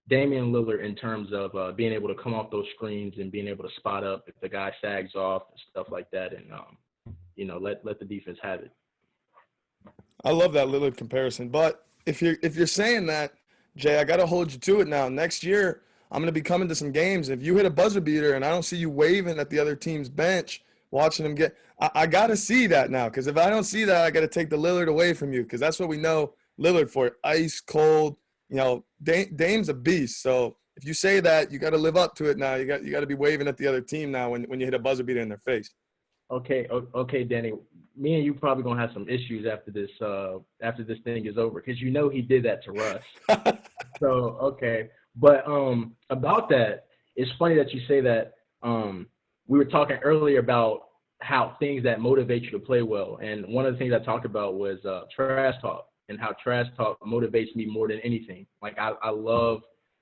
Damian Lillard in terms of being able to come off those screens and being able to spot up if the guy sags off and stuff like that, and let the defense have it. I love that Lillard comparison, but if you're saying that, Jay, I got to hold you to it now. Next year, I'm going to be coming to some games. If you hit a buzzer beater and I don't see you waving at the other team's bench, watching them get – I got to see that now, because if I don't see that, I got to take the Lillard away from you, because that's what we know Lillard for, ice cold. Dame's a beast. So if you say that, you got to live up to it now. You got to be waving at the other team now when you hit a buzzer beater in their face. Okay, Danny. Me and you probably gonna have some issues after this thing is over, because he did that to Russ. So okay, but about that, it's funny that you say that. We were talking earlier about how things that motivate you to play well, and one of the things I talked about was trash talk, and how trash talk motivates me more than anything. Like I love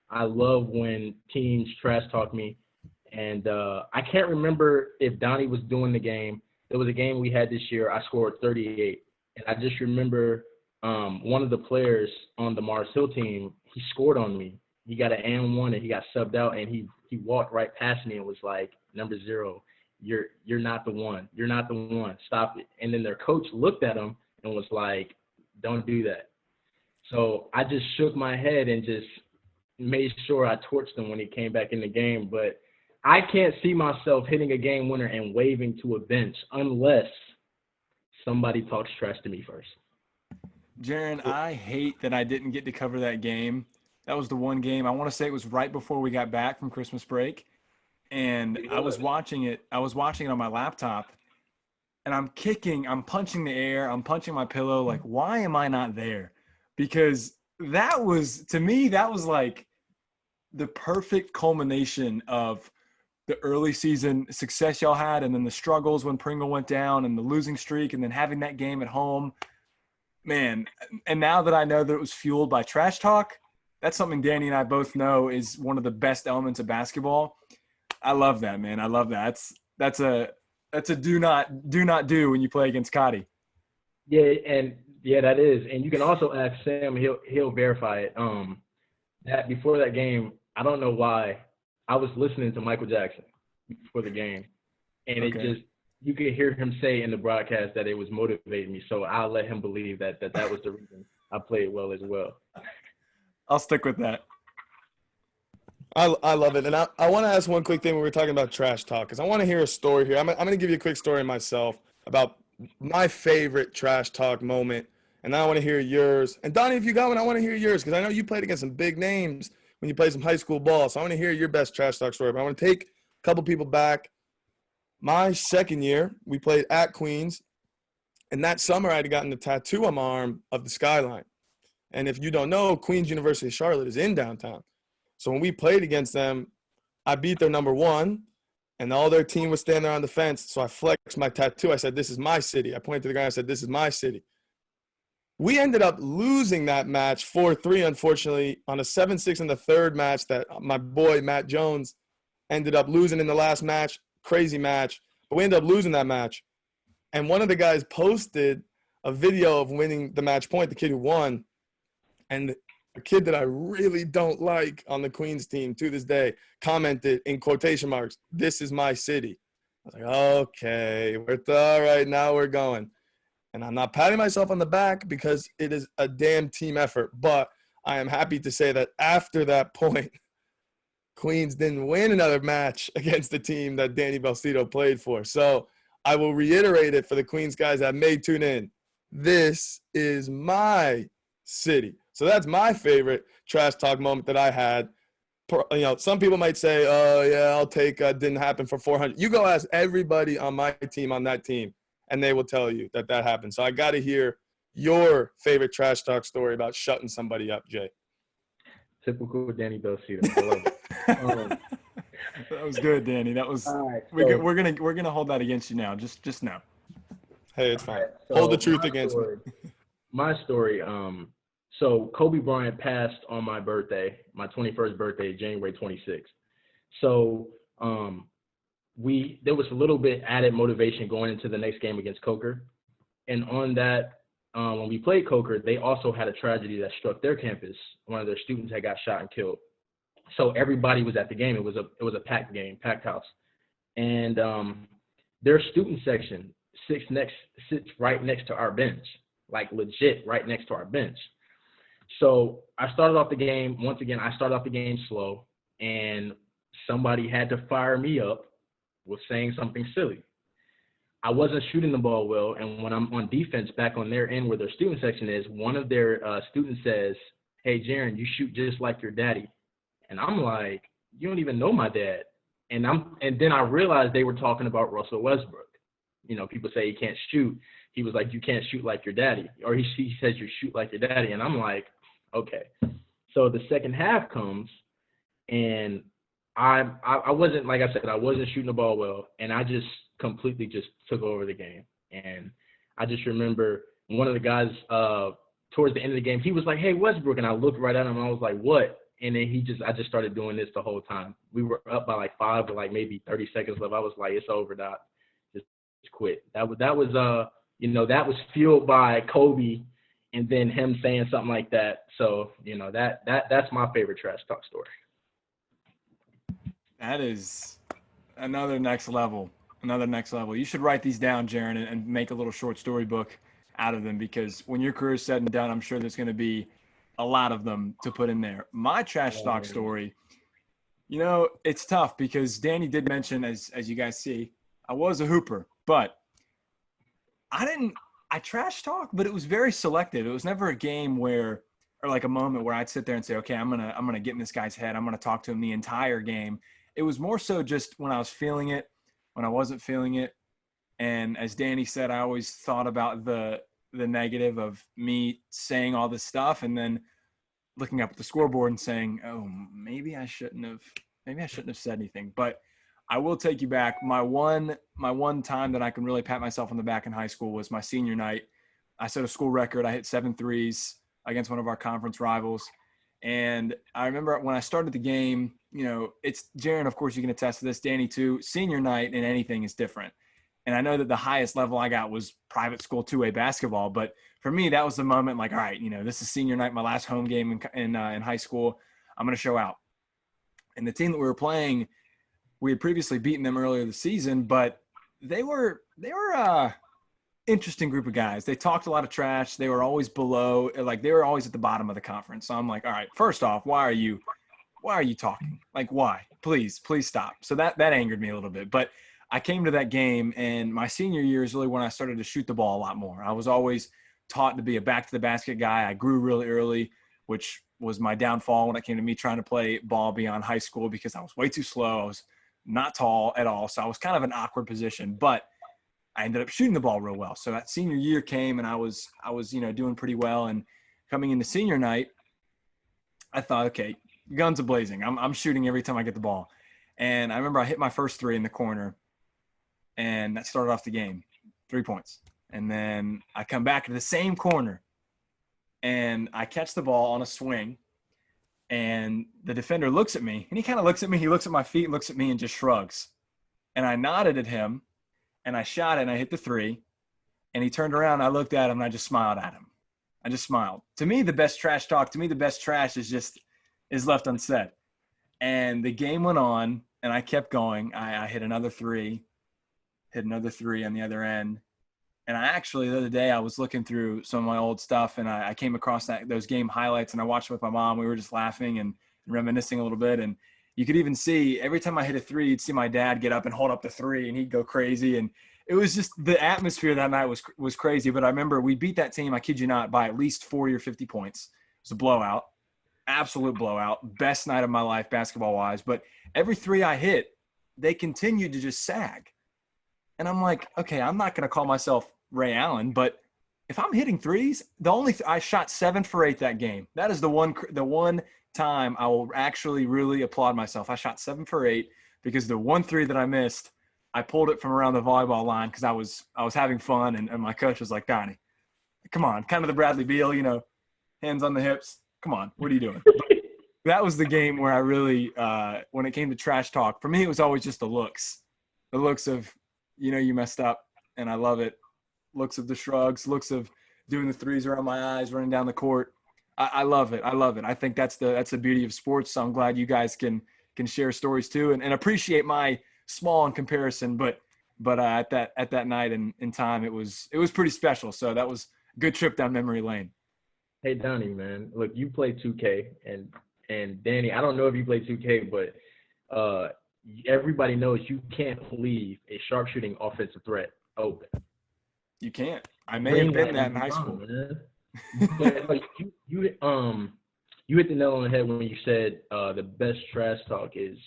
when teams trash talk me. And I can't remember if Donnie was doing the game. There was a game we had this year. I scored 38. And I just remember one of the players on the Mars Hill team, he scored on me. He got an and one, and he got subbed out, and he walked right past me and was like, "Number 0, you're not the one. You're not the one. Stop it." And then their coach looked at him and was like, "Don't do that." So I just shook my head and just made sure I torched him when he came back in the game. But I can't see myself hitting a game winner and waving to a bench unless somebody talks trash to me first. Jarren, I hate that I didn't get to cover that game. That was the one game. I want to say it was right before we got back from Christmas break. And I was watching it. I was watching it on my laptop. And I'm punching the air. I'm punching my pillow. Like, why am I not there? Because that was, to me, that was like the perfect culmination of the early season success y'all had, and then the struggles when Pringle went down, and the losing streak, and then having that game at home, man. And now that I know that it was fueled by trash talk, that's something Danny and I both know is one of the best elements of basketball. I love that, man. I love that. That's a do not do when you play against Cotty. Yeah, that is. And you can also ask Sam, he'll verify it. That before that game, I don't know why, I was listening to Michael Jackson before the game, and okay. It just, you could hear him say in the broadcast that it was motivating me. So I'll let him believe that was the reason I played well as well. I'll stick with that. I love it. And I want to ask one quick thing when we're talking about trash talk, because I want to hear a story here. I'm going to give you a quick story myself about my favorite trash talk moment, and I want to hear yours. And Donnie, if you got one, I want to hear yours, because I know you played against some big names when you played some high school ball. So I want to hear your best trash talk story. But I want to take a couple people back. My second year, we played at Queens. And that summer, I had gotten a tattoo on my arm of the skyline. And if you don't know, Queens University of Charlotte is in downtown. So when we played against them, I beat their number 1, and all their team was standing there on the fence. So I flexed my tattoo. I said, "This is my city." I pointed to the guy. I said, "This is my city." We ended up losing that match 4-3, unfortunately, on a 7-6 in the third match that my boy Matt Jones ended up losing in the last match. Crazy match. But we ended up losing that match. And one of the guys posted a video of winning the match point, the kid who won. And a kid that I really don't like on the Queens team to this day commented in quotation marks, "This is my city." I was like, okay, all right, now we're going. And I'm not patting myself on the back because it is a damn team effort. But I am happy to say that after that point, Queens didn't win another match against the team that Danny Belcito played for. So I will reiterate it for the Queens guys that may tune in. This is my city. So that's my favorite trash talk moment that I had. You know, some people might say, "Oh, yeah, I'll take didn't happen for 400." You go ask everybody on my team, on that team, and they will tell you that happened. So I got to hear your favorite trash talk story about shutting somebody up, Jay. Typical Danny Belcito. I love it. That was good, Danny. That was. Right, so, we're gonna hold that against you now. Just now. Hey, it's fine. Right, so hold the truth against me. My story. So Kobe Bryant passed on my birthday, my 21st birthday, January 26th. So there was a little bit added motivation going into the next game against Coker. And on that, when we played Coker, they also had a tragedy that struck their campus. One of their students had got shot and killed. So everybody was at the game. It was a packed game, packed house. And their student section sits right next to our bench, like legit right next to our bench. So I started off the game, once again, slow, and somebody had to fire me up with saying something silly. I wasn't shooting the ball well, and when I'm on defense back on their end where their student section is, one of their students says, "Hey, Jarren, you shoot just like your daddy." And I'm like, you don't even know my dad. And then I realized they were talking about Russell Westbrook. You know, people say he can't shoot. He was like, you can't shoot like your daddy. Or he says you shoot like your daddy. And I'm like, okay. So the second half comes, and I wasn't, like I said, I wasn't shooting the ball well. And I just completely just took over the game. And I just remember one of the guys towards the end of the game, he was like, hey, Westbrook. And I looked right at him, and I was like, what? And then I just started doing this the whole time. We were up by like 5 with like maybe 30 seconds left. I was like, it's over, Doc. Just quit. That was you know, that was fueled by Kobe, and then him saying something like that. So, you know, that's my favorite trash talk story. That is another next level. You should write these down, Jarren, and make a little short story book out of them, because when your career is said and done, I'm sure there's going to be a lot of them to put in there. My trash talk story, you know, it's tough because Danny did mention, as you guys see, I was a hooper, but I trash talk, but it was very selective. It was never a game where, or like a moment where I'd sit there and say, okay, I'm going to get in this guy's head. I'm going to talk to him the entire game. It was more so just when I was feeling it, when I wasn't feeling it. And as Danny said, I always thought about the negative of me saying all this stuff and then looking up at the scoreboard and saying, oh, maybe I shouldn't have said anything. But I will take you back. My one time that I can really pat myself on the back in high school was my senior night. I set a school record. I hit 7 threes against one of our conference rivals. And I remember when I started the game, you know, it's Jarren, of course you can attest to this, Danny too, senior night in anything is different. And I know that the highest level I got was private school 2A basketball. But for me, that was the moment like, all right, you know, this is senior night, my last home game in high school. I'm going to show out. And the team that we were playing, we had previously beaten them earlier this season, but they were interesting group of guys. They talked a lot of trash. They were always below, like they were always at the bottom of the conference. So I'm like, all right, first off, why are you talking? Like, why? Please stop. So that angered me a little bit. But I came to that game, and my senior year is really when I started to shoot the ball a lot more. I was always taught to be a back to the basket guy. I grew really early, which was my downfall when it came to me trying to play ball beyond high school because I was way too slow. I was not tall at all. So I was kind of an awkward position, but I ended up shooting the ball real well. So that senior year came, and I was, you know, doing pretty well. And coming into senior night, I thought, okay, guns a blazing. I'm shooting every time I get the ball. And I remember I hit my first 3 in the corner, and that started off the game, 3 points. And then I come back to the same corner, and I catch the ball on a swing, and the defender looks at me, and he kind of looks at me. He looks at my feet, looks at me, and just shrugs. And I nodded at him, and I shot it, and I hit the 3. And he turned around, and I looked at him, and I just smiled at him. I just smiled. To me, the best trash talk, the best trash is left unsaid. And the game went on, and I kept going. I hit another 3 on the other end. And I actually, the other day, I was looking through some of my old stuff, and I came across those game highlights, and I watched it with my mom. We were just laughing and reminiscing a little bit. And you could even see every time I hit a 3, you'd see my dad get up and hold up the 3, and he'd go crazy. And it was just the atmosphere that night was crazy. But I remember we beat that team, I kid you not, by at least 40 or 50 points. It was a blowout, absolute blowout, best night of my life basketball-wise. But every 3 I hit, they continued to just sag. And I'm like, okay, I'm not going to call myself Ray Allen, but if I'm hitting 3s, I shot 7 for 8 that game. That is the one time I will actually really applaud myself. I shot 7 for 8 because the 1 3 that I missed, I pulled it from around the volleyball line because I was having fun, and my coach was like, Donnie, come on, kind of the Bradley Beal, you know, hands on the hips. Come on, what are you doing? But that was the game where I really, when it came to trash talk, for me, it was always just the looks of, you know, you messed up, and I love it. Looks of the shrugs, looks of doing the 3s around my eyes, running down the court. I love it. I think that's the beauty of sports. So I'm glad you guys can share stories too, and appreciate my small in comparison, but at that night in time, it was pretty special. So that was a good trip down memory lane. Hey Donnie, man, look, you play 2K, and Danny, I don't know if you play 2K, but everybody knows you can't leave a sharpshooting offensive threat open. You can't. I may have been that in high school. Man. But you you hit the nail on the head when you said the best trash talk is,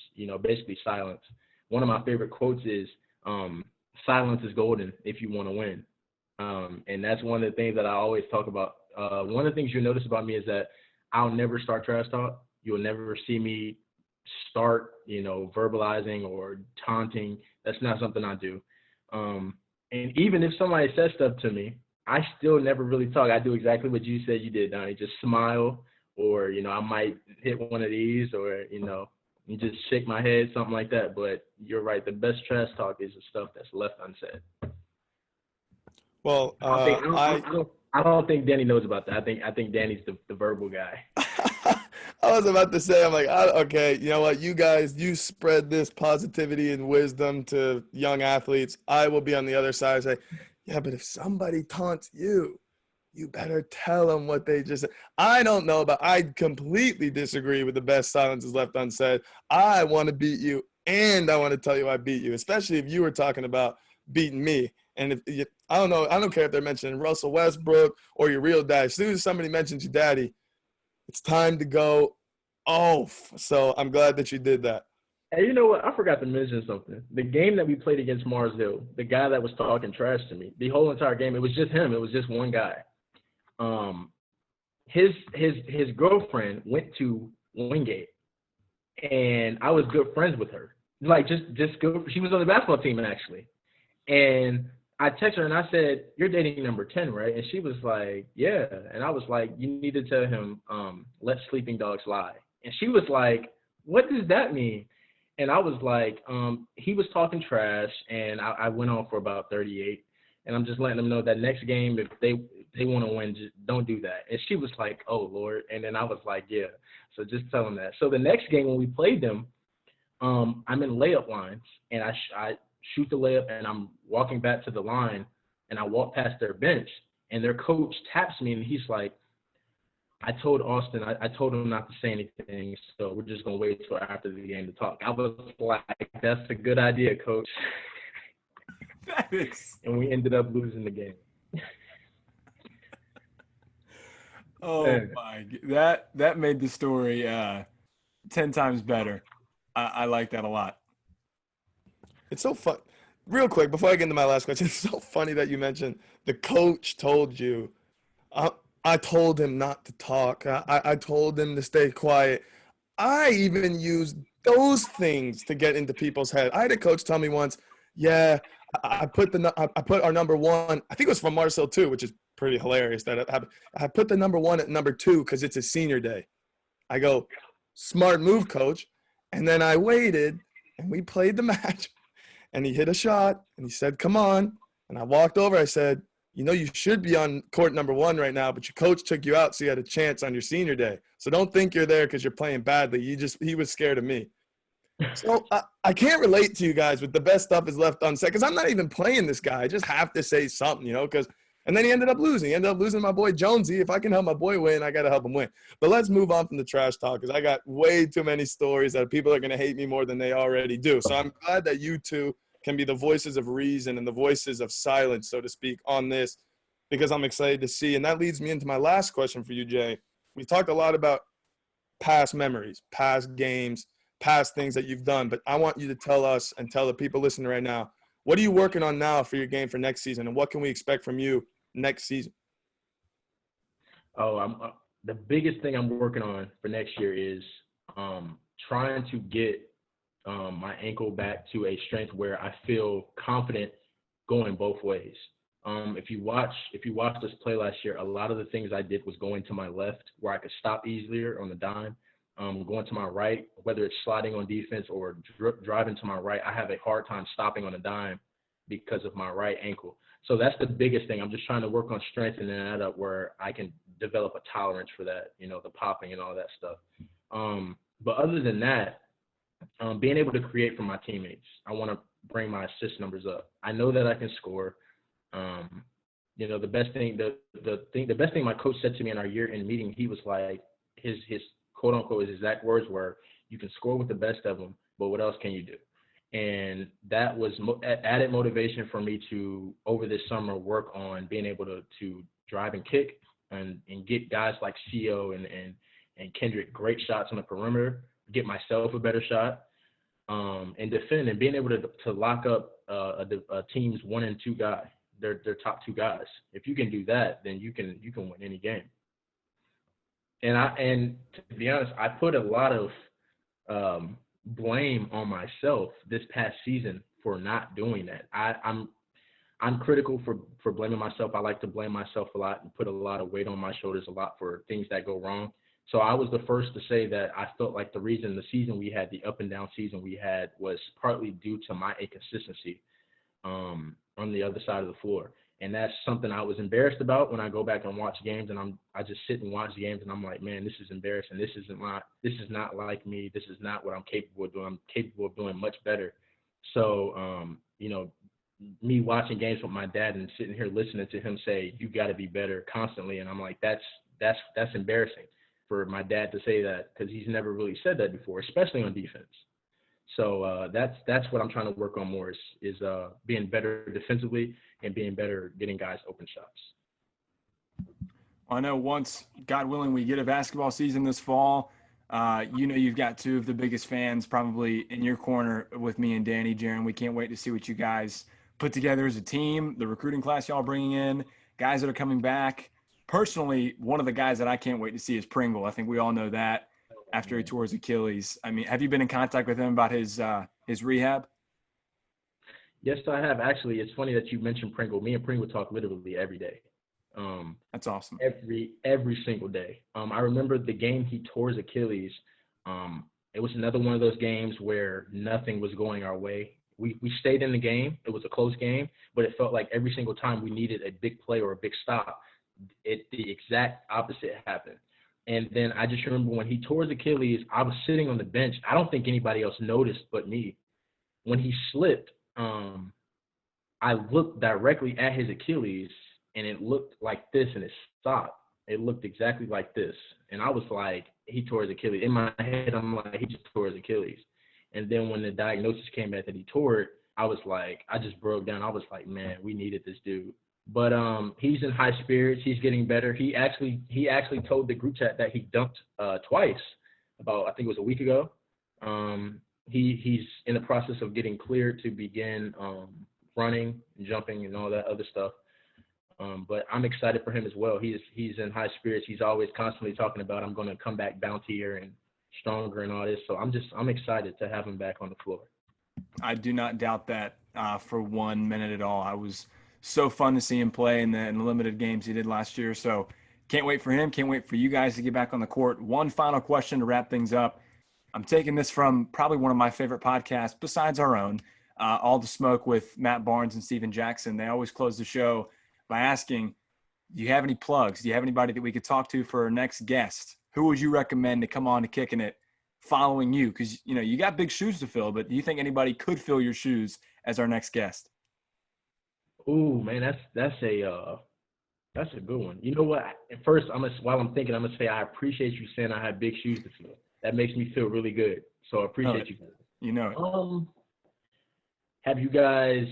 basically silence. One of my favorite quotes is, silence is golden if you want to win. And that's one of the things that I always talk about. One of the things you'll notice about me is that I'll never start trash talk. You'll never see me start, verbalizing or taunting. That's not something I do. And even if somebody says stuff to me, I still never really talk. I do exactly what you said you did, Donnie. Just smile, or, I might hit one of these, or, you just shake my head, something like that. But you're right. The best trash talk is the stuff that's left unsaid. Well, I don't think Danny knows about that. I think Danny's the verbal guy. I was about to say, I'm like, okay, you know what? You guys, you spread this positivity and wisdom to young athletes. I will be on the other side and say, yeah, but if somebody taunts you, you better tell them what they just said. I completely disagree with the best silence is left unsaid. I want to beat you, and I want to tell you I beat you, especially if you were talking about beating me. And I don't care if they're mentioning Russell Westbrook or your real dad. As soon as somebody mentions your daddy, it's time to go off. So I'm glad that you did that. Hey, you know what? I forgot to mention something. The game that we played against Mars Hill, the guy that was talking trash to me, the whole entire game, it was just him. It was just one guy. His girlfriend went to Wingate, and I was good friends with her. Like just good. She was on the basketball team actually, and I texted her and I said, "You're dating number 10, right?" And she was like, "Yeah." And I was like, "You need to tell him, let sleeping dogs lie." And she was like, "What does that mean?" And I was like, he was talking trash, and I went on for about 38. And I'm just letting them know that next game, if they want to win, just don't do that. And she was like, "Oh, Lord." And then I was like, "Yeah." So just tell them that. So the next game when we played them, I'm in layup lines, and I shoot the layup, and I'm walking back to the line, and I walk past their bench, and their coach taps me, and he's like, I told Austin, I told him not to say anything, so we're just going to wait till after the game to talk. I was like, that's a good idea, coach. And we ended up losing the game. Oh, my. That made the story 10 times better. I like that a lot. It's so fun. Real quick, before I get into my last question, it's so funny that you mentioned the coach told you. I told him not to talk. I told him to stay quiet. I even used those things to get into people's head. I had a coach tell me once, yeah, I put our number one, I think it was from Marcel too, which is pretty hilarious that it happened. I put the number one at number 2 because it's his senior day. I go, smart move, coach. And then I waited, and we played the match, and he hit a shot, and he said, come on. And I walked over. I said, you should be on court number 1 right now, but your coach took you out so you had a chance on your senior day. So don't think you're there because you're playing badly. He was scared of me. So I can't relate to you guys with the best stuff is left unsaid because I'm not even playing this guy. I just have to say something, and then he ended up losing. He ended up losing my boy Jonesy. If I can help my boy win, I got to help him win. But let's move on from the trash talk because I got way too many stories that people are going to hate me more than they already do. So I'm glad that you two can be the voices of reason and the voices of silence, so to speak, on this because I'm excited to see. And that leads me into my last question for you, Jay. We talked a lot about past memories, past games, past things that you've done. But I want you to tell us and tell the people listening right now, what are you working on now for your game for next season? And what can we expect from you next season? Oh, the biggest thing I'm working on for next year is trying to get my ankle back to a strength where I feel confident going both ways. If you watch us play last year, a lot of the things I did was going to my left where I could stop easier on the dime. Going to my right, whether it's sliding on defense or driving to my right, I have a hard time stopping on a dime because of my right ankle. So that's the biggest thing. I'm just trying to work on strengthening that up where I can develop a tolerance for that, the popping and all that stuff. But other than that, being able to create for my teammates, I want to bring my assist numbers up. I know that I can score. The best thing my coach said to me in our year-end meeting, he was like, his quote unquote, his exact words were, you can score with the best of them, but what else can you do? And that was added motivation for me to, over this summer, work on being able to drive and kick and get guys like CO and and Kendrick great shots on the perimeter, get myself a better shot, and defend, and being able to lock up a team's 1 and 2 guy, their top 2 guys. If you can do that, then you can win any game. And to be honest, I put a lot of blame on myself this past season for not doing that. I'm critical for blaming myself. I like to blame myself a lot and put a lot of weight on my shoulders a lot for things that go wrong. So I was the first to say that I felt like the reason the season we had, the up and down season we had, was partly due to my inconsistency on the other side of the floor. And that's something I was embarrassed about when I go back and watch games, and I just sit and watch games, and I'm like, man, this is embarrassing. This is not like me. This is not what I'm capable of doing. I'm capable of doing much better. So, me watching games with my dad and sitting here listening to him say, you got to be better constantly. And I'm like, that's embarrassing for my dad to say that, because he's never really said that before, especially on defense. So that's what I'm trying to work on more is being better defensively and being better getting guys open shots. I know once, God willing, we get a basketball season this fall, you've got 2 of the biggest fans probably in your corner with me and Danny. Jarren, we can't wait to see what you guys put together as a team, the recruiting class y'all bringing in, guys that are coming back. Personally, one of the guys that I can't wait to see is Pringle. I think we all know that after he tore his Achilles. I mean, have you been in contact with him about his rehab? Yes, I have. Actually, it's funny that you mentioned Pringle. Me and Pringle talk literally every day. That's awesome. Every single day. I remember the game he tore his Achilles. It was another one of those games where nothing was going our way. We stayed in the game. It was a close game, but it felt like every single time we needed a big play or a big stop, the exact opposite happened. And then I just remember when he tore his Achilles, I was sitting on the bench. I don't think anybody else noticed but me. When he slipped, I looked directly at his Achilles, and it looked like this, and it stopped. It looked exactly like this. And I was like, he tore his Achilles. In my head, I'm like, he just tore his Achilles. And then when the diagnosis came back that he tore it, I was like, I just broke down. I was like, man, we needed this dude. But he's in high spirits. He's getting better. He actually told the group chat that he dunked twice about, I think it was a week ago. He's in the process of getting cleared to begin running and jumping and all that other stuff. But I'm excited for him as well. He's in high spirits. He's always constantly talking about, I'm going to come back bountier and stronger and all this. So I'm excited to have him back on the floor. I do not doubt that for 1 minute at all. I was so fun to see him play in the limited games he did last year. So can't wait for him. Can't wait for you guys to get back on the court. One final question to wrap things up. I'm taking this from probably one of my favorite podcasts besides our own, All the Smoke with Matt Barnes and Steven Jackson. They always close the show by asking, do you have any plugs? Do you have anybody that we could talk to for our next guest? Who would you recommend to come on to Kickin' It following you? Because, you got big shoes to fill, but do you think anybody could fill your shoes as our next guest? Ooh, man, that's a good one. You know what? At first, while I'm thinking, I'm gonna say I appreciate you saying I have big shoes to fill. That makes me feel really good. So I appreciate you. You know it. Have you guys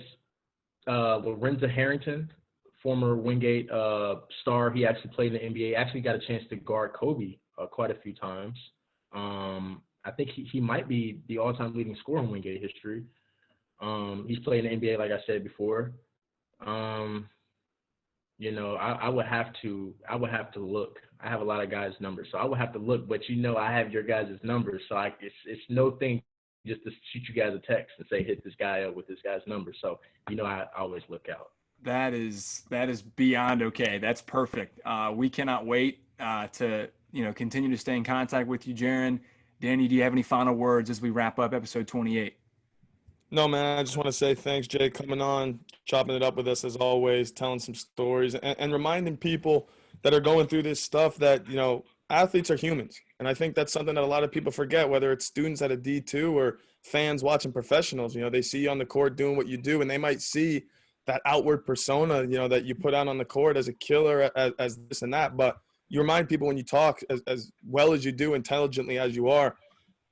Lorenzo Harrington, former Wingate star? He actually played in the NBA. Actually got a chance to guard Kobe quite a few times. I think he might be the all-time leading scorer in Wingate history. He's played in the NBA, like I said before. I would have to look. I have a lot of guys' numbers, so I would have to look. But I have your guys' numbers, so it's no thing just to shoot you guys a text and say hit this guy up with this guy's number. So I always look out. That is beyond okay. That's perfect. We cannot wait to continue to stay in contact with you, Jarren. Danny, do you have any final words as we wrap up episode 28? No, man, I just want to say thanks, Jay, coming on, chopping it up with us as always, telling some stories, and reminding people that are going through this stuff that, athletes are humans. And I think that's something that a lot of people forget, whether it's students at a D2 or fans watching professionals. They see you on the court doing what you do, and they might see that outward persona, that you put out on the court as a killer, as this and that. But you remind people when you talk as well as you do, intelligently as you are,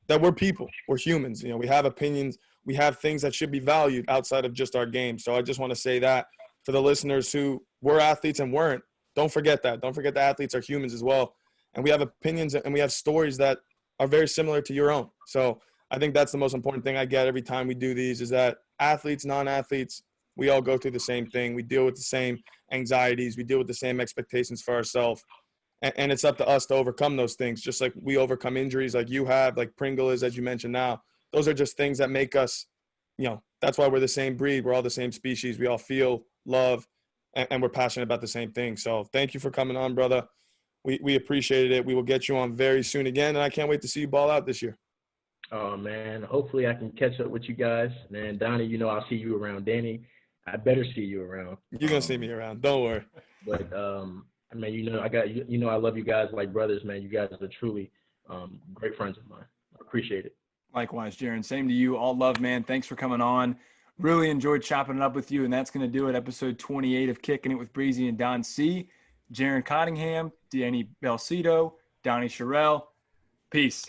that we're people, we're humans. We have opinions. We have things that should be valued outside of just our game. So I just want to say that for the listeners who were athletes and weren't, don't forget that. Don't forget the athletes are humans as well. and we have opinions and we have stories that are very similar to your own. So I think that's the most important thing I get every time we do these, is that athletes, non-athletes, we all go through the same thing. We deal with the same anxieties. We deal with the same expectations for ourselves. And it's up to us to overcome those things, just like we overcome injuries like you have, like Pringle is, as you mentioned now. Those are just things that make us, that's why we're the same breed. We're all the same species. We all feel love, and we're passionate about the same thing. So thank you for coming on, brother. We appreciated it. We will get you on very soon again, and I can't wait to see you ball out this year. Oh, man. Hopefully I can catch up with you guys. Man, Donnie, I'll see you around. Danny, I better see you around. You're going to see me around. Don't worry. But, I mean, I love you guys like brothers, man. You guys are truly great friends of mine. I appreciate it. Likewise, Jarren. Same to you. All love, man. Thanks for coming on. Really enjoyed chopping it up with you, and that's going to do it. Episode 28 of Kicking It with Breezy and Don C. Jarren Cottingham, Danny Belcito, Donnie Sherrill. Peace.